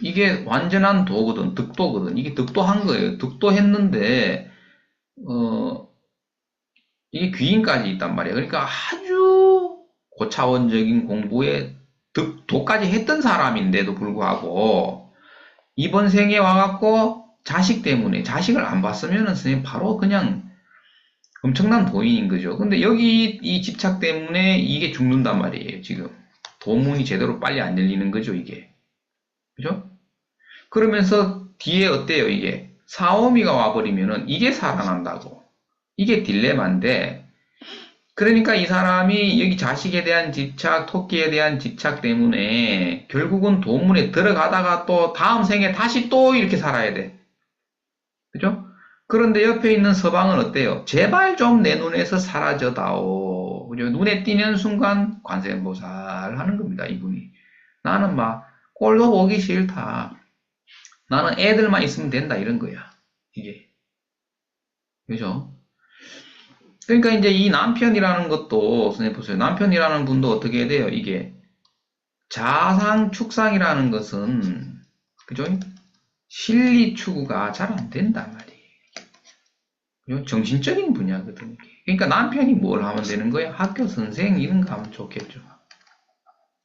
이게 완전한 도거든, 득도거든. 이게 득도한 거예요. 득도했는데, 이게 귀인까지 있단 말이에요. 그러니까 아주 고차원적인 공부에 득도까지 했던 사람인데도 불구하고, 이번 생에 와갖고 자식 때문에, 자식을 안 봤으면 선생님 바로 그냥 엄청난 도인인 거죠. 근데 여기 이 집착 때문에 이게 죽는단 말이에요, 지금. 도문이 제대로 빨리 안 열리는 거죠, 이게. 그죠? 그러면서 뒤에 어때요, 이게? 사오미가 와버리면은 이게 살아난다고. 이게 딜레마인데, 그러니까 이 사람이 여기 자식에 대한 집착, 토끼에 대한 집착 때문에 결국은 도문에 들어가다가 또 다음 생에 다시 또 이렇게 살아야 돼. 그죠? 그런데 옆에 있는 서방은 어때요? 제발 좀 내 눈에서 사라져다오. 그죠? 눈에 띄는 순간 관세음보살 하는 겁니다, 이분이. 나는 막 꼴도 보기 싫다. 나는 애들만 있으면 된다, 이런 거야. 이게. 그죠? 그러니까 이제 이 남편이라는 것도, 선생님 보세요. 남편이라는 분도 어떻게 해야 돼요? 이게. 자상, 축상이라는 것은, 그죠? 실리 추구가 잘 안 된단 말이에요. 그죠? 정신적인 분야거든요. 그러니까 남편이 뭘 하면 되는 거예요? 학교 선생, 이런 거 하면 좋겠죠.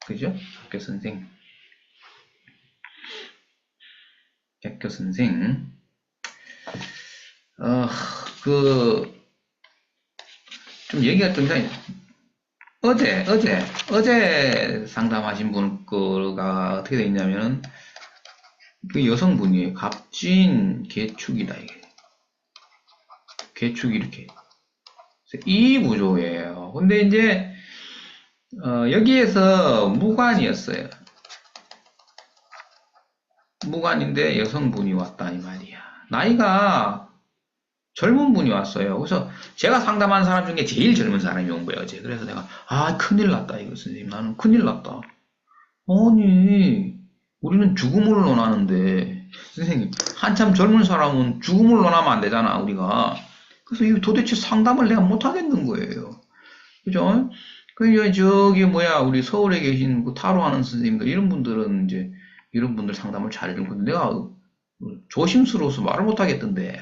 그죠? 학교 선생. 학교 선생. 어, 그, 좀 얘기가 좀 이상해. 어제 상담하신 분 거가 어떻게 돼 있냐면은, 그 여성분이 갑진 개축이다, 이게. 개축 이렇게. 이 구조예요. 근데 이제, 여기에서 무관이었어요. 무관인데 여성분이 왔다, 이 말이야. 나이가 젊은 분이 왔어요. 그래서 제가 상담한 사람 중에 제일 젊은 사람이 온 거예요, 어제. 그래서 내가, 큰일 났다, 이거, 선생님. 나는 큰일 났다. 아니, 우리는 죽음을 논하는데, 선생님, 한참 젊은 사람은 죽음을 논하면 안 되잖아, 우리가. 그래서 이 도대체 상담을 내가 못 하겠는 거예요. 그죠? 그, 저기, 뭐야, 우리 서울에 계신 그 타로 하는 선생님들, 이런 분들은 이제, 이런 분들 상담을 잘 해주는 건데, 내가 조심스러워서 말을 못 하겠던데.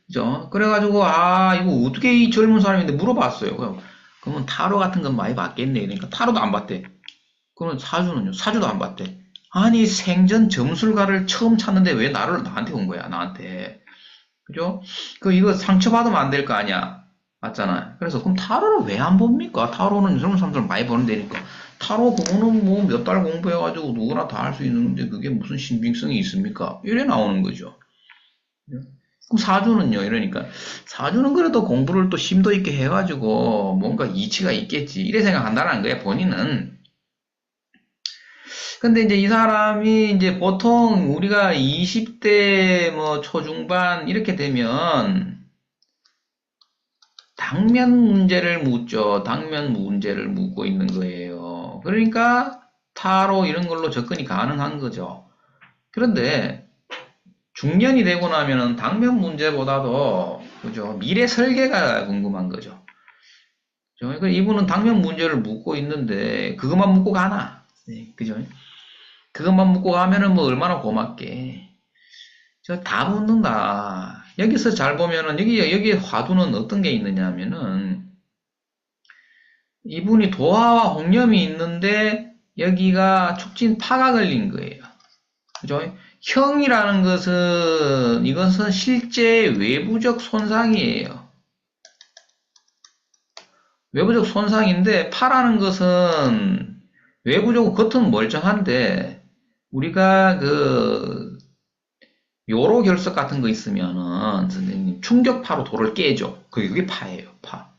그죠? 그래가지고, 이거 어떻게 이 젊은 사람인데 물어봤어요. 그러면 타로 같은 건 많이 봤겠네. 그러니까 타로도 안 봤대. 그러면 사주는요? 사주도 안 봤대. 아니, 생전 점술가를 처음 찾는데 왜 나한테 온 거야, 나한테. 그죠? 이거 상처받으면 안 될 거 아니야. 맞잖아. 그래서, 그럼 타로를 왜 안 봅니까? 타로는 젊은 사람들 많이 보는 데니까. 타로 그거는 뭐 몇 달 공부해가지고 누구나 다 할 수 있는데 그게 무슨 신빙성이 있습니까? 이래 나오는 거죠. 그럼 사주는요? 이러니까. 사주는 그래도 공부를 또 심도 있게 해가지고 뭔가 이치가 있겠지. 이래 생각한다는 거야, 본인은. 근데 이제 이 사람이 이제 보통 우리가 20대 뭐 초중반 이렇게 되면 당면 문제를 묻죠. 당면 문제를 묻고 있는 거예요. 그러니까 타로 이런 걸로 접근이 가능한 거죠. 그런데 중년이 되고 나면은 당면 문제보다도, 그죠? 미래 설계가 궁금한 거죠. 그죠? 이분은 당면 문제를 묻고 있는데, 그것만 묻고 가나? 네, 그죠? 그것만 묻고 가면은 뭐 얼마나 고맙게. 저 다 묻는다. 여기서 잘 보면은, 여기 화두는 어떤 게 있느냐 하면은, 이분이 도화와 홍염이 있는데, 여기가 축진 파가 걸린 거예요. 그죠? 형이라는 것은, 이것은 실제 외부적 손상이에요. 외부적 손상인데, 파라는 것은 외부적으로 겉은 멀쩡한데, 우리가 요로 결석 같은 거 있으면은, 선생님, 충격파로 돌을 깨죠. 그게 파예요, 파.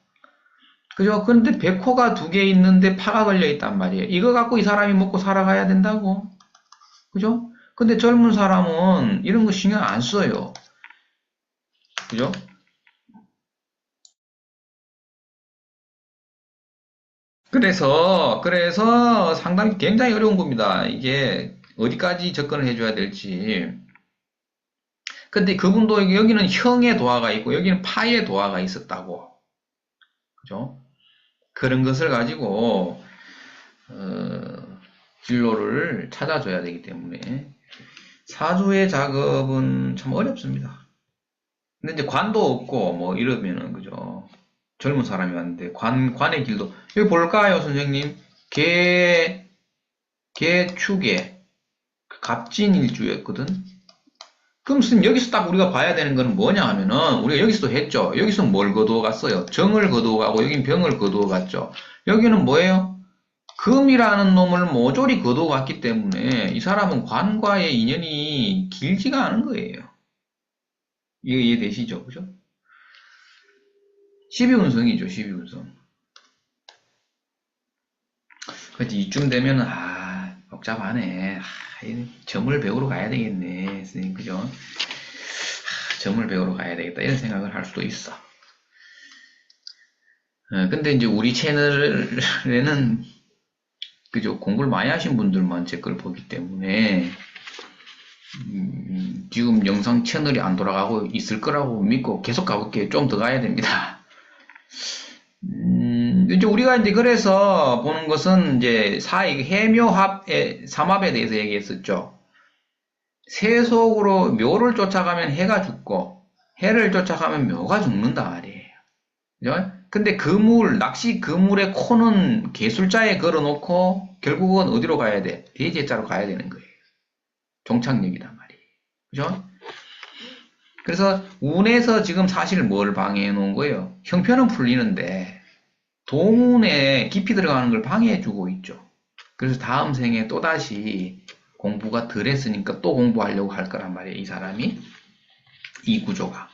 그죠? 그런데 백호가 두 개 있는데 파가 걸려 있단 말이에요. 이거 갖고 이 사람이 먹고 살아가야 된다고. 그죠? 근데 젊은 사람은 이런 거 신경 안 써요. 그죠? 그래서 상당히 굉장히 어려운 겁니다. 이게 어디까지 접근을 해줘야 될지. 근데 그분도 여기는 형의 도화가 있고 여기는 파의 도화가 있었다고. 그죠? 그런 것을 가지고 진로를 찾아줘야 되기 때문에 사주의 작업은 참 어렵습니다. 근데 이제 관도 없고 뭐 이러면은 그죠? 젊은 사람이 왔는데 관의 길도 여기 볼까요, 선생님? 개축에 갑진일주였거든. 그럼 선생님 여기서 딱 우리가 봐야 되는 거는 뭐냐 하면은 우리가 여기서도 했죠. 여기서 뭘 거두어 갔어요? 정을 거두어 가고 여긴 병을 거두어 갔죠. 여기는 뭐예요? 금이라는 놈을 모조리 거두어 갔기 때문에 이 사람은 관과의 인연이 길지가 않은 거예요. 이거 이해되시죠? 그죠? 12운성이죠, 12운성. 그렇지, 이쯤 되면, 복잡하네. 점을 배우러 가야 되겠네. 선생님, 그죠? 점을 배우러 가야 되겠다. 이런 생각을 할 수도 있어. 근데 이제 우리 채널에는, 그죠? 공부를 많이 하신 분들만 제 걸 보기 때문에, 지금 영상 채널이 안 돌아가고 있을 거라고 믿고 계속 가볼게요. 좀 더 가야 됩니다. 이제 우리가 이제 그래서 보는 것은 이제 해묘합의 삼합에 대해서 얘기했었죠. 세속으로 묘를 쫓아가면 해가 죽고 해를 쫓아가면 묘가 죽는다 말이에요. 그죠? 근데 낚시 그물의 코는 개술자에 걸어놓고 결국은 어디로 가야 돼? 대제자로 가야 되는 거예요. 종착역이란 말이에요. 그죠? 그래서 운에서 지금 사실 뭘 방해해 놓은 거예요? 형편은 풀리는데 동운에 깊이 들어가는 걸 방해해주고 있죠. 그래서 다음 생에 또다시 공부가 덜 했으니까 또 공부하려고 할 거란 말이에요. 이 사람이. 이 구조가.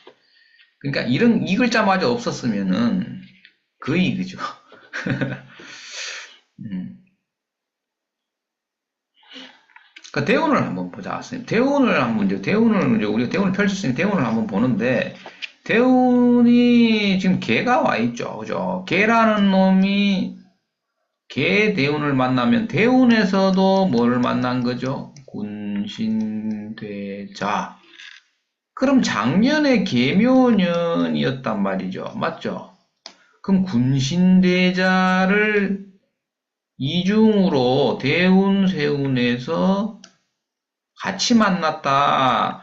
그러니까 이 글자마저 없었으면은 거의 그죠. 그러니까 대운을 한번 보자. 우리가 대운을 펼쳤으니 대운을 한번 보는데 대운이 지금 개가 와 있죠. 그죠? 개라는 놈이 개 대운을 만나면 대운에서도 뭘 만난 거죠? 군신대자. 그럼 작년에 개묘년이었단 말이죠. 맞죠? 그럼 군신대자를 이중으로 대운, 세운에서 같이 만났다.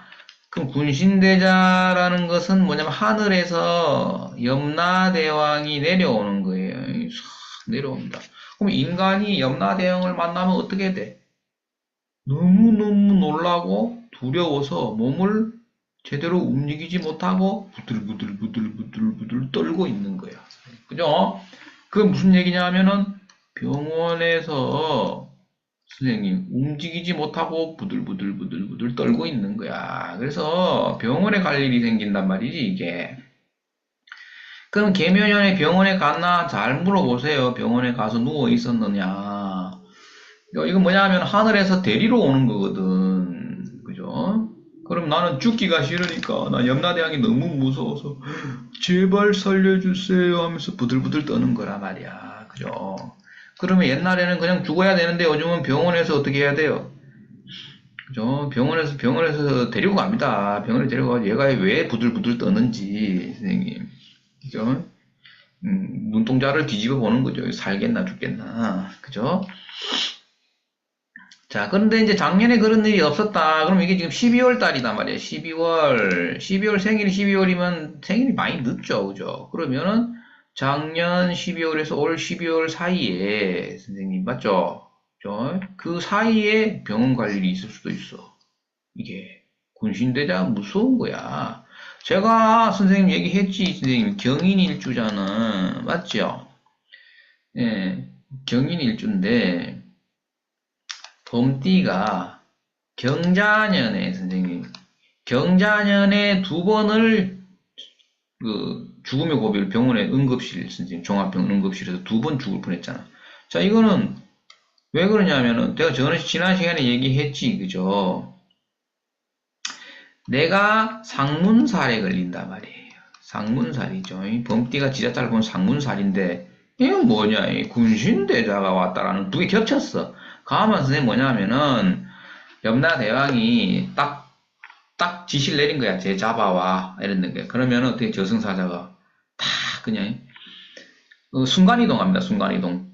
그럼 군신대자라는 것은 뭐냐면 하늘에서 염라대왕이 내려오는 거예요. 싹 내려옵니다. 그럼 인간이 염라대왕을 만나면 어떻게 돼? 너무너무 놀라고 두려워서 몸을 제대로 움직이지 못하고 부들부들 떨고 있는 거야. 그죠? 그 무슨 얘기냐 하면은 병원에서 선생님 움직이지 못하고 부들부들 떨고 있는 거야. 그래서 병원에 갈 일이 생긴단 말이지 이게. 그럼 개묘년에 병원에 갔나 잘 물어보세요. 병원에 가서 누워 있었느냐. 이거 뭐냐 하면 하늘에서 데리러 오는 거거든. 그죠? 그럼 나는 죽기가 싫으니까 나 염라대왕이 너무 무서워서 제발 살려주세요 하면서 부들부들 떠는 거란 말이야. 그죠? 그러면 옛날에는 그냥 죽어야 되는데 요즘은 병원에서 어떻게 해야 돼요? 그죠? 병원에서 데리고 갑니다. 병원에 데려가서 얘가 왜 부들부들 떠는지, 선생님. 그죠? 눈동자를 뒤집어 보는 거죠. 살겠나 죽겠나. 그죠? 자, 그런데 이제 작년에 그런 일이 없었다. 그럼 이게 지금 12월 달이단 말이에요. 12월 생일이 12월이면 생일이 많이 늦죠. 그죠? 그러면은 작년 12월에서 올 12월 사이에, 선생님, 맞죠? 그죠? 그 사이에 병원 갈 일이 있을 수도 있어. 이게. 군신대자 무서운 거야. 제가 선생님 얘기했지, 선생님. 경인일주잖아. 맞죠? 예, 경인일주인데, 봄띠가 경자년에, 선생님, 경자년에 두 번을 그 죽음의 고비를 병원에 응급실, 선생님, 종합병원 응급실에서 두 번 죽을 뻔했잖아. 자, 이거는 왜 그러냐면은 내가 지난 시간에 얘기했지, 그죠? 내가 상문살에 걸린단 말이에요. 상문살이죠. 범띠가 지자타를 보면 상문살인데 이건 뭐냐? 이 군신대자가 왔다라는 두 개 겹쳤어. 가만 선생님 뭐냐면은 염라대왕이 딱 지시를 내린 거야. 쟤 잡아와 이랬는 거야. 그러면 어떻게 저승사자가 다 그냥 순간이동합니다. 순간이동.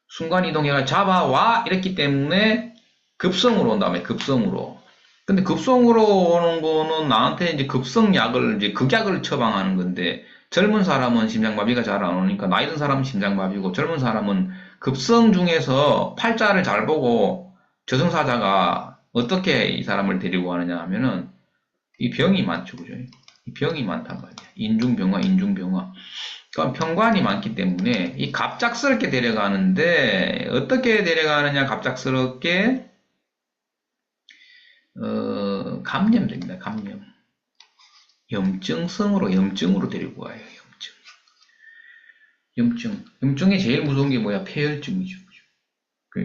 순간이동해가 잡아와 이랬기 때문에 급성으로 온다음에 급성으로. 근데 급성으로 오는 거는 나한테 이제 급성약을 이제 극약을 처방하는 건데 젊은 사람은 심장마비가 잘 안 오니까 나이 든 사람은 심장마비고 젊은 사람은 급성 중에서 팔자를 잘 보고 저승사자가 어떻게 이 사람을 데리고 가느냐 하면은 이 병이 많죠, 그죠? 이 병이 많단 말이야. 인중병화. 그러니까 병관이 많기 때문에 이 갑작스럽게 데려가는데 어떻게 데려가느냐 갑작스럽게 감염됩니다. 감염. 염증으로 데리고 와요. 염증에 제일 무서운 게 뭐야? 폐혈증이죠.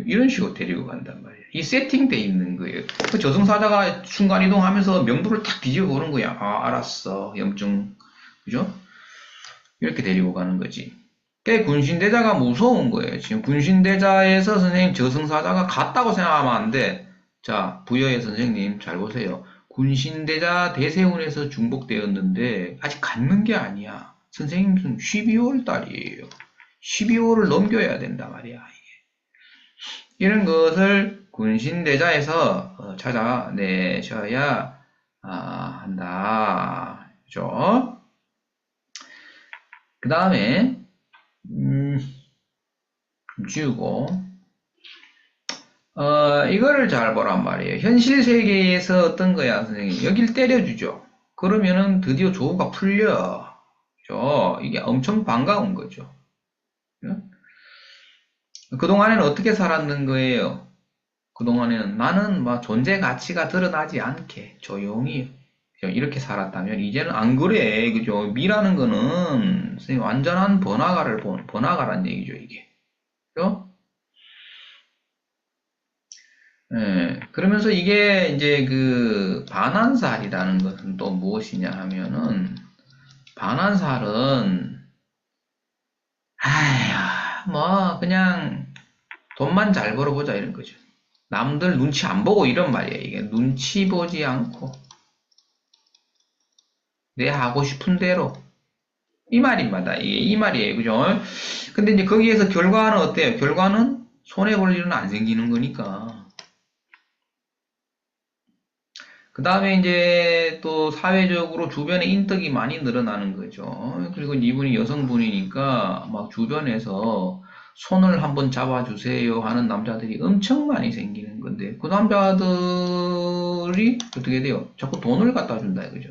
이런 식으로 데리고 간단 말이에요. 이 세팅돼 있는 거예요. 그 저승사자가 순간이동하면서 명부를 탁 뒤집어 보는 거야. 아, 알았어. 염증. 그죠? 이렇게 데리고 가는 거지. 꽤 군신대자가 무서운 거예요. 지금 군신대자에서 선생님 저승사자가 같다고 생각하면 안 돼. 자, 부여의 선생님 잘 보세요. 군신대자 대세운에서 중복되었는데 아직 갖는 게 아니야. 선생님 12월 달이에요. 12월을 넘겨야 된단 말이야. 이런 것을 군신대자에서 찾아내셔야 한다. 그죠? 그 다음에 지우고 이거를 잘 보란 말이에요. 현실 세계에서 어떤 거야, 선생님? 여길 때려주죠. 그러면은 드디어 조우가 풀려. 그죠? 이게 엄청 반가운 거죠. 그동안에는 어떻게 살았는 거예요? 그동안에는 나는 막 존재 가치가 드러나지 않게 조용히 이렇게 살았다면 이제는 안 그래. 그죠? 미라는 거는 선생님 완전한 번화가란 얘기죠, 이게. 그죠? 예, 그러면서 이게 이제 그 반환살이라는 것은 또 무엇이냐 하면은 반환살은 아휴 뭐 그냥 돈만 잘 벌어보자 이런 거죠. 남들 눈치 안 보고 이런 말이야. 이게 눈치 보지 않고 내 하고 싶은 대로 이 말입니다. 이게 이 말이에요. 그죠? 근데 이제 거기에서 결과는 어때요? 결과는 손해 볼 일은 안 생기는 거니까. 그 다음에 이제 또 사회적으로 주변에 인덕이 많이 늘어나는 거죠. 그리고 이분이 여성분이니까 막 주변에서 손을 한번 잡아주세요 하는 남자들이 엄청 많이 생기는 건데 그 남자들이 어떻게 돼요? 자꾸 돈을 갖다 준다 이거죠.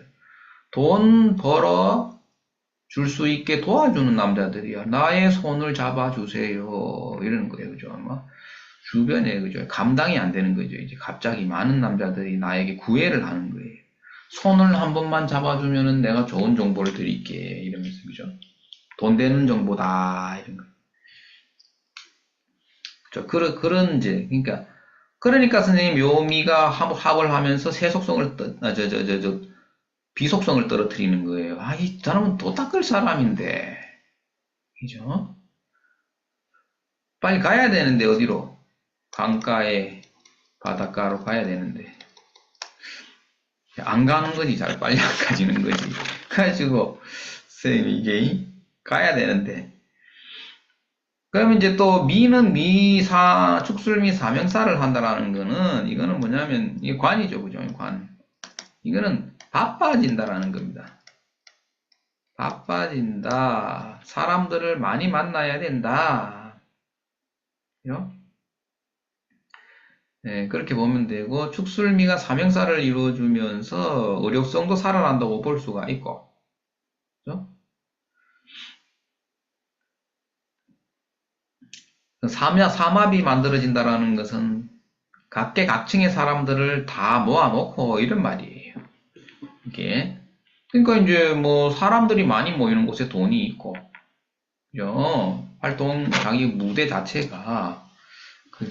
돈 벌어 줄 수 있게 도와주는 남자들이야. 나의 손을 잡아주세요. 이러는 거예요. 그죠? 아마 주변에, 그죠? 감당이 안 되는 거죠. 이제 갑자기 많은 남자들이 나에게 구애를 하는 거예요. 손을 한 번만 잡아주면은 내가 좋은 정보를 드릴게. 이러면서, 그죠? 돈 되는 정보다. 이런 거. 그죠? 그러니까 선생님 묘미가 합을 하면서 세속성을, 비속성을 떨어뜨리는 거예요. 아, 이 사람은 도 닦을 사람인데. 그죠? 빨리 가야 되는데, 어디로? 강가에 바닷가로 가야 되는데 안 가는 거지. 잘 빨리 안 가지는 거지. 그래가지고 선생님 이게 가야 되는데 그러면 이제 또 미는 미사 축술미 사명사를 한다라는 거는 이거는 뭐냐면 이 관이죠, 그죠? 관. 이거는 바빠진다라는 겁니다. 바빠진다. 사람들을 많이 만나야 된다. 그죠? 네, 그렇게 보면 되고 축술미가 사명사를 이루어주면서 의욕성도 살아난다고 볼 수가 있고, 그죠? 삼합이 만들어진다라는 것은 각계각층의 사람들을 다 모아놓고 이런 말이에요. 이게 그러니까 이제 뭐 사람들이 많이 모이는 곳에 돈이 있고, 그죠? 활동 자기 무대 자체가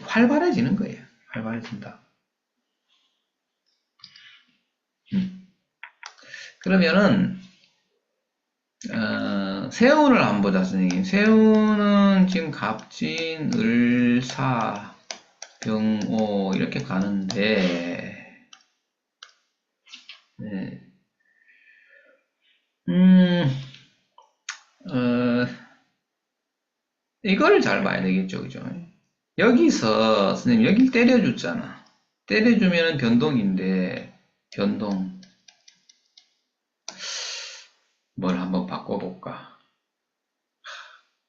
활발해지는 거예요. 활발해진다. 그러면은 세운을 한번 보자, 선생님. 세운은 지금 갑진, 을사, 병오 이렇게 가는데, 네. 어, 이걸 잘 봐야 되겠죠, 그죠? 여기서 선생님 여길 때려줬잖아. 때려주면은 변동인데 변동 뭘 한번 바꿔볼까?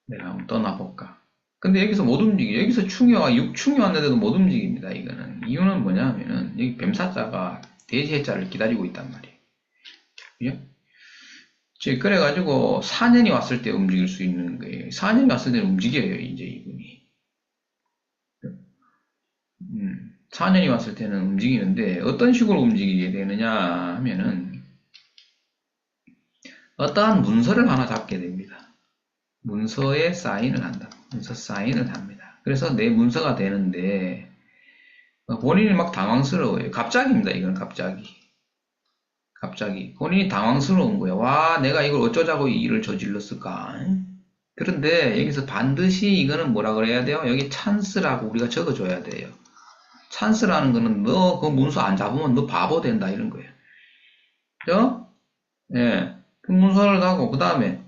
내가 한번 떠나볼까? 근데 여기서 못 움직여. 여기서 충효와 육충이 왔는데도 못 움직입니다. 이거는 이유는 뭐냐 하면은 여기 뱀사자가 대세자를 기다리고 있단 말이에요. 그죠? 그래가지고 4년이 왔을 때 움직일 수 있는 거예요. 4년이 왔을 때 움직여요, 이제 이분이. 4년이 왔을 때는 움직이는데 어떤 식으로 움직이게 되느냐 하면은 어떠한 문서를 하나 잡게 됩니다. 문서에 사인을 한다. 문서 사인을 합니다. 그래서 내 문서가 되는데 본인이 막 당황스러워요. 갑자기입니다. 이건 갑자기. 갑자기 본인이 당황스러운 거예요. 와, 내가 이걸 어쩌자고 이 일을 저질렀을까? 그런데 여기서 반드시 이거는 뭐라 그래야 돼요? 여기 찬스라고 우리가 적어줘야 돼요. 찬스라는 거는 너 그 문서 안 잡으면 너 바보 된다 이런 거예요. 그죠? 예. 그 문서를 가고 그 다음에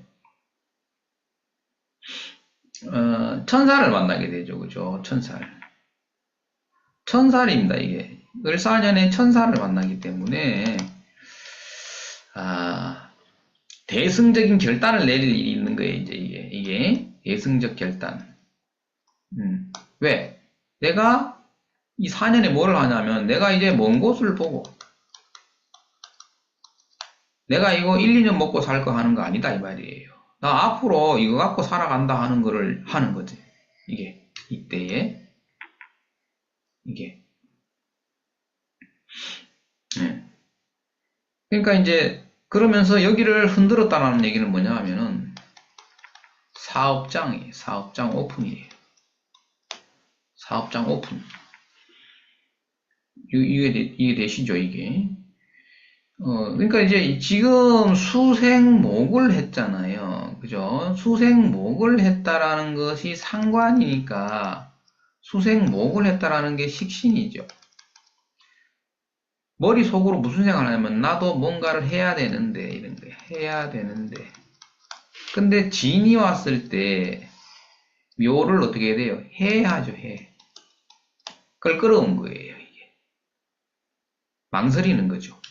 천사를 만나게 되죠. 그죠? 천사를. 천살입니다, 이게. 을사년에 천사를 만나기 때문에, 대승적인 결단을 내릴 일이 있는 거예요, 이제 이게. 대승적 결단. 왜? 내가 이 4년에 뭐를 하냐면, 내가 이제 먼 곳을 보고, 내가 이거 1, 2년 먹고 살 거 하는 거 아니다, 이 말이에요. 나 앞으로 이거 갖고 살아간다 하는 거를 하는 거지. 이게. 이때에. 이게. 네. 그러니까 이제 그러면서 여기를 흔들었다는 얘기는 뭐냐 하면은 사업장 오픈이에요. 사업장 오픈. 이게 되시죠, 이게. 그러니까 이제 지금 수생목을 했잖아요. 그죠? 수생목을 했다라는 것이 상관이니까 수생목을 했다라는 게 식신이죠. 머릿속으로 무슨 생각을 하냐면 나도 뭔가를 해야 되는데 이런 거 해야 되는데 근데 진이 왔을 때 묘를 어떻게 해야 돼요? 해야죠, 해. 그걸 끌어온 거예요, 이게. 망설이는 거죠.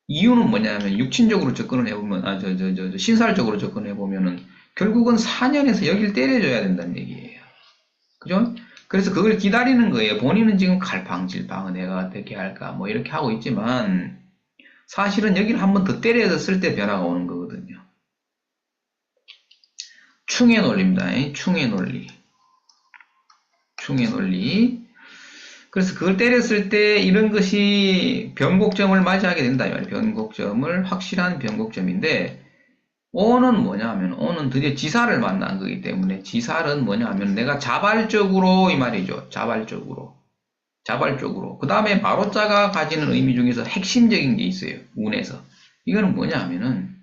이유는 뭐냐면 육친적으로 접근을 해보면 신살적으로 접근해 보면은 결국은 4년에서 여길 때려줘야 된다는 얘기예요. 그죠? 그래서 그걸 기다리는 거예요. 본인은 지금 갈팡질팡 내가 어떻게 할까 뭐 이렇게 하고 있지만 사실은 여기를 한번 더 때려줬을 때 변화가 오는 거거든요. 충의 논리입니다. 충의 논리. 충의 논리. 그래서 그걸 때렸을 때 이런 것이 변곡점을 맞이하게 된다. 변곡점을 확실한 변곡점인데 오는 뭐냐 하면 오는 드디어 지살을 만난 거기 때문에 지살은 뭐냐 하면 내가 자발적으로 이 말이죠. 자발적으로. 그 다음에 마로자가 가지는 의미 중에서 핵심적인 게 있어요. 운에서. 이거는 뭐냐 하면은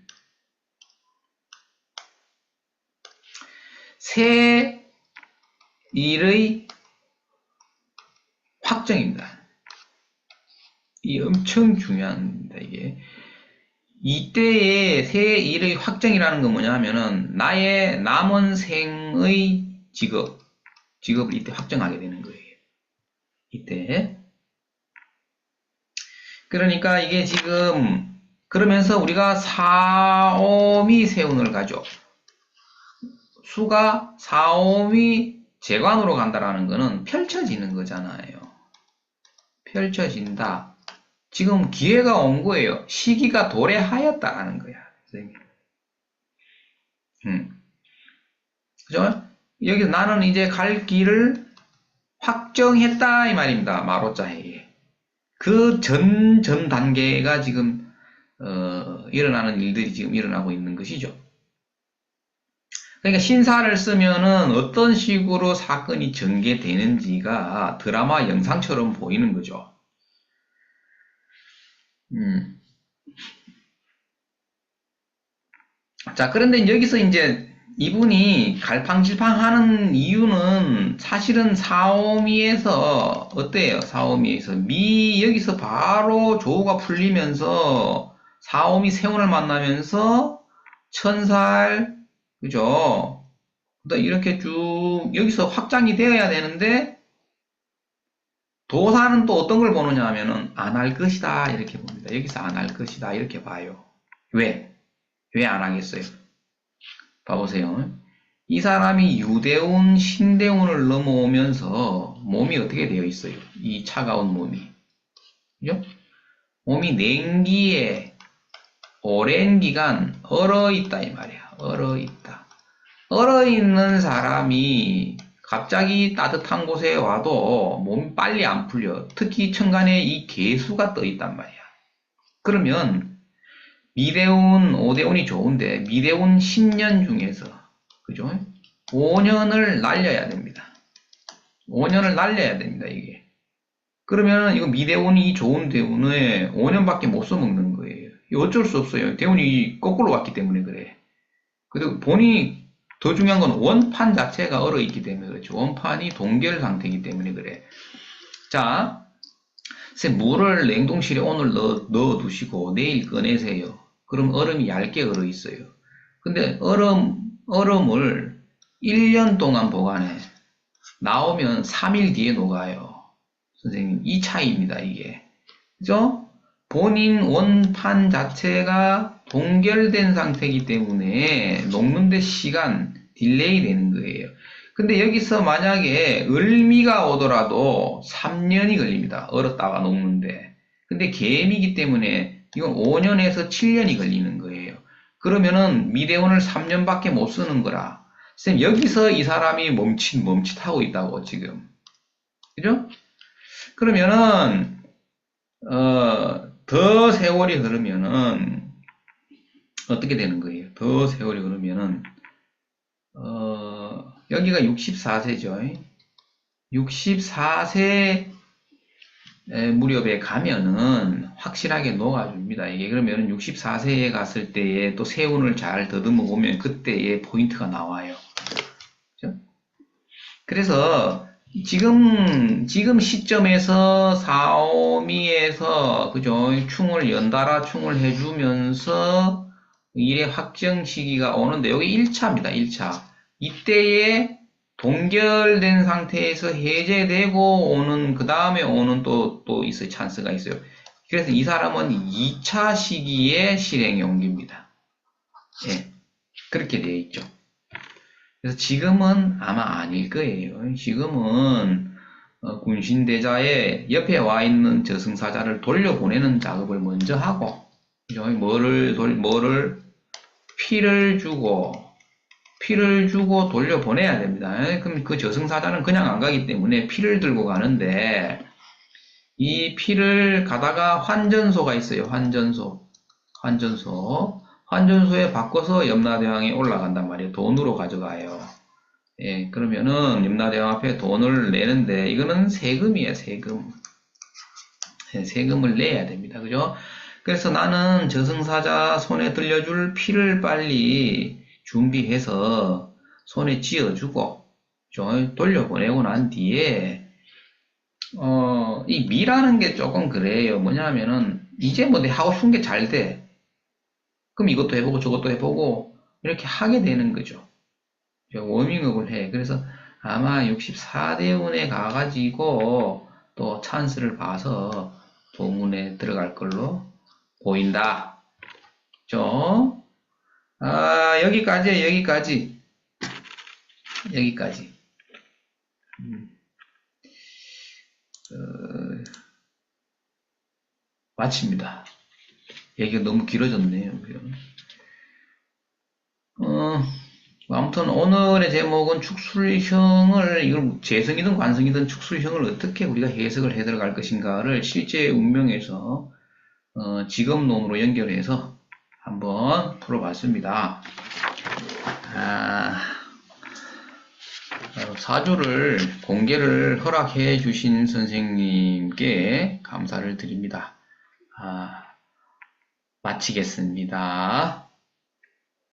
새 일의 확정입니다. 이 엄청 중요합니다, 이게. 이때의 새 일의 확정이라는 건 뭐냐 하면은, 나의 남은 생의 직업을 이때 확정하게 되는 거예요. 이때. 그러니까 이게 지금, 그러면서 우리가 사오미 세운을 가죠. 수가 사오미 재관으로 간다라는 거는 펼쳐지는 거잖아요. 펼쳐진다. 지금 기회가 온 거예요. 시기가 도래하였다라는 거야. 선생님. 그죠? 여기 나는 이제 갈 길을 확정했다 이 말입니다. 마로자에. 그 전 단계가 지금 일어나는 일들이 지금 일어나고 있는 것이죠. 그러니까 신사를 쓰면은 어떤 식으로 사건이 전개되는지가 드라마 영상처럼 보이는 거죠. 자, 그런데 여기서 이제 이분이 갈팡질팡하는 이유는 사실은 사오미에서 어때요? 사오미에서 여기서 바로 조우가 풀리면서 사오미 세운을 만나면서 천살, 그죠? 이렇게 쭉 여기서 확장이 되어야 되는데 도사는 또 어떤 걸 보느냐 하면은 안 할 것이다 이렇게 봅니다. 여기서 안 할 것이다 이렇게 봐요. 왜? 왜 안 하겠어요? 봐보세요. 이 사람이 유대운, 신대운을 넘어오면서 몸이 어떻게 되어 있어요? 이 차가운 몸이. 그죠? 몸이 냉기에 오랜 기간 얼어 있다 이 말이야. 얼어 있다. 얼어 있는 사람이 갑자기 따뜻한 곳에 와도 몸이 빨리 안 풀려. 특히 천간에 이 개수가 떠 있단 말이야. 그러면 미대운, 오대운이 좋은데 미대운 10년 중에서 그죠? 5년을 날려야 됩니다. 5년을 날려야 됩니다, 이게. 그러면 이거 미대운이 좋은 대운에 5년밖에 못 써먹는 거예요. 이거 어쩔 수 없어요. 대운이 거꾸로 왔기 때문에 그래. 그리고 본인이 더 중요한 건 원판 자체가 얼어있기 때문에 그렇죠. 원판이 동결 상태이기 때문에 그래. 자, 물을 냉동실에 오늘 넣어 두시고 내일 꺼내세요. 그럼 얼음이 얇게 얼어 있어요. 근데 얼음을 1년 동안 보관해. 나오면 3일 뒤에 녹아요. 선생님, 이 차이입니다, 이게. 그죠? 본인 원판 자체가 동결된 상태이기 때문에 녹는데 시간, 딜레이 되는 거예요. 근데 여기서 만약에 을미가 오더라도 3년이 걸립니다. 얼었다가 녹는데. 근데 개미이기 때문에 이건 5년에서 7년이 걸리는 거예요. 그러면은 미대원을 3년밖에 못 쓰는 거라. 쌤, 여기서 이 사람이 멈칫하고 있다고, 지금. 그죠? 그러면은, 더 세월이 흐르면은, 어떻게 되는 거예요? 더 세월이 흐르면은, 여기가 64세죠. 64세 무렵에 가면은 확실하게 녹아줍니다. 이게 그러면 64세에 갔을 때에 또 세운을 잘 더듬어 보면 그때의 포인트가 나와요. 그렇죠? 그래서 지금 시점에서 사오미에서 그죠? 충을 연달아 충을 해주면서 일의 확정 시기가 오는데 여기 1차입니다. 1차. 이때에 동결된 상태에서 해제되고 오는 그 다음에 오는 또 있어요. 찬스가 있어요. 그래서 이 사람은 2차 시기에 실행에 옮깁니다. 예, 그렇게 되어 있죠. 그래서 지금은 아마 아닐 거예요. 지금은 군신대자의 옆에 와 있는 저승사자를 돌려보내는 작업을 먼저 하고, 뭐를 피를 주고 돌려보내야 됩니다. 그럼 그 저승사자는 그냥 안 가기 때문에 피를 들고 가는데, 이 피를 가다가 환전소가 있어요. 환전소에 바꿔서 염라대왕에 올라간단 말이에요. 돈으로 가져가요. 예, 그러면은 염라대왕 앞에 돈을 내는데 이거는 세금이에요. 세금. 예, 세금을 내야 됩니다. 그죠? 그래서 나는 저승사자 손에 들려줄 피를 빨리 준비해서 손에 쥐어주고 돌려보내고 난 뒤에 이 미라는 게 조금 그래요. 뭐냐면은, 이제 뭐 내 하고 싶은 게 잘 돼. 그럼 이것도 해보고 저것도 해보고, 이렇게 하게 되는 거죠. 워밍업을 해. 그래서 아마 64대운에 가가지고 또 찬스를 봐서 도문에 들어갈 걸로 보인다. 좀, 여기까지야, 여기까지. 여기까지. 어, 마칩니다. 얘기가 너무 길어졌네요. 어, 아무튼 오늘의 제목은 축술형을, 이걸 재성이든 관성이든 축술형을 어떻게 우리가 해석을 해 들어갈 것인가를 실제 운명에서 직업론으로 연결해서 한번 풀어봤습니다. 사주를 공개를 허락해 주신 선생님께 감사를 드립니다. 마치겠습니다.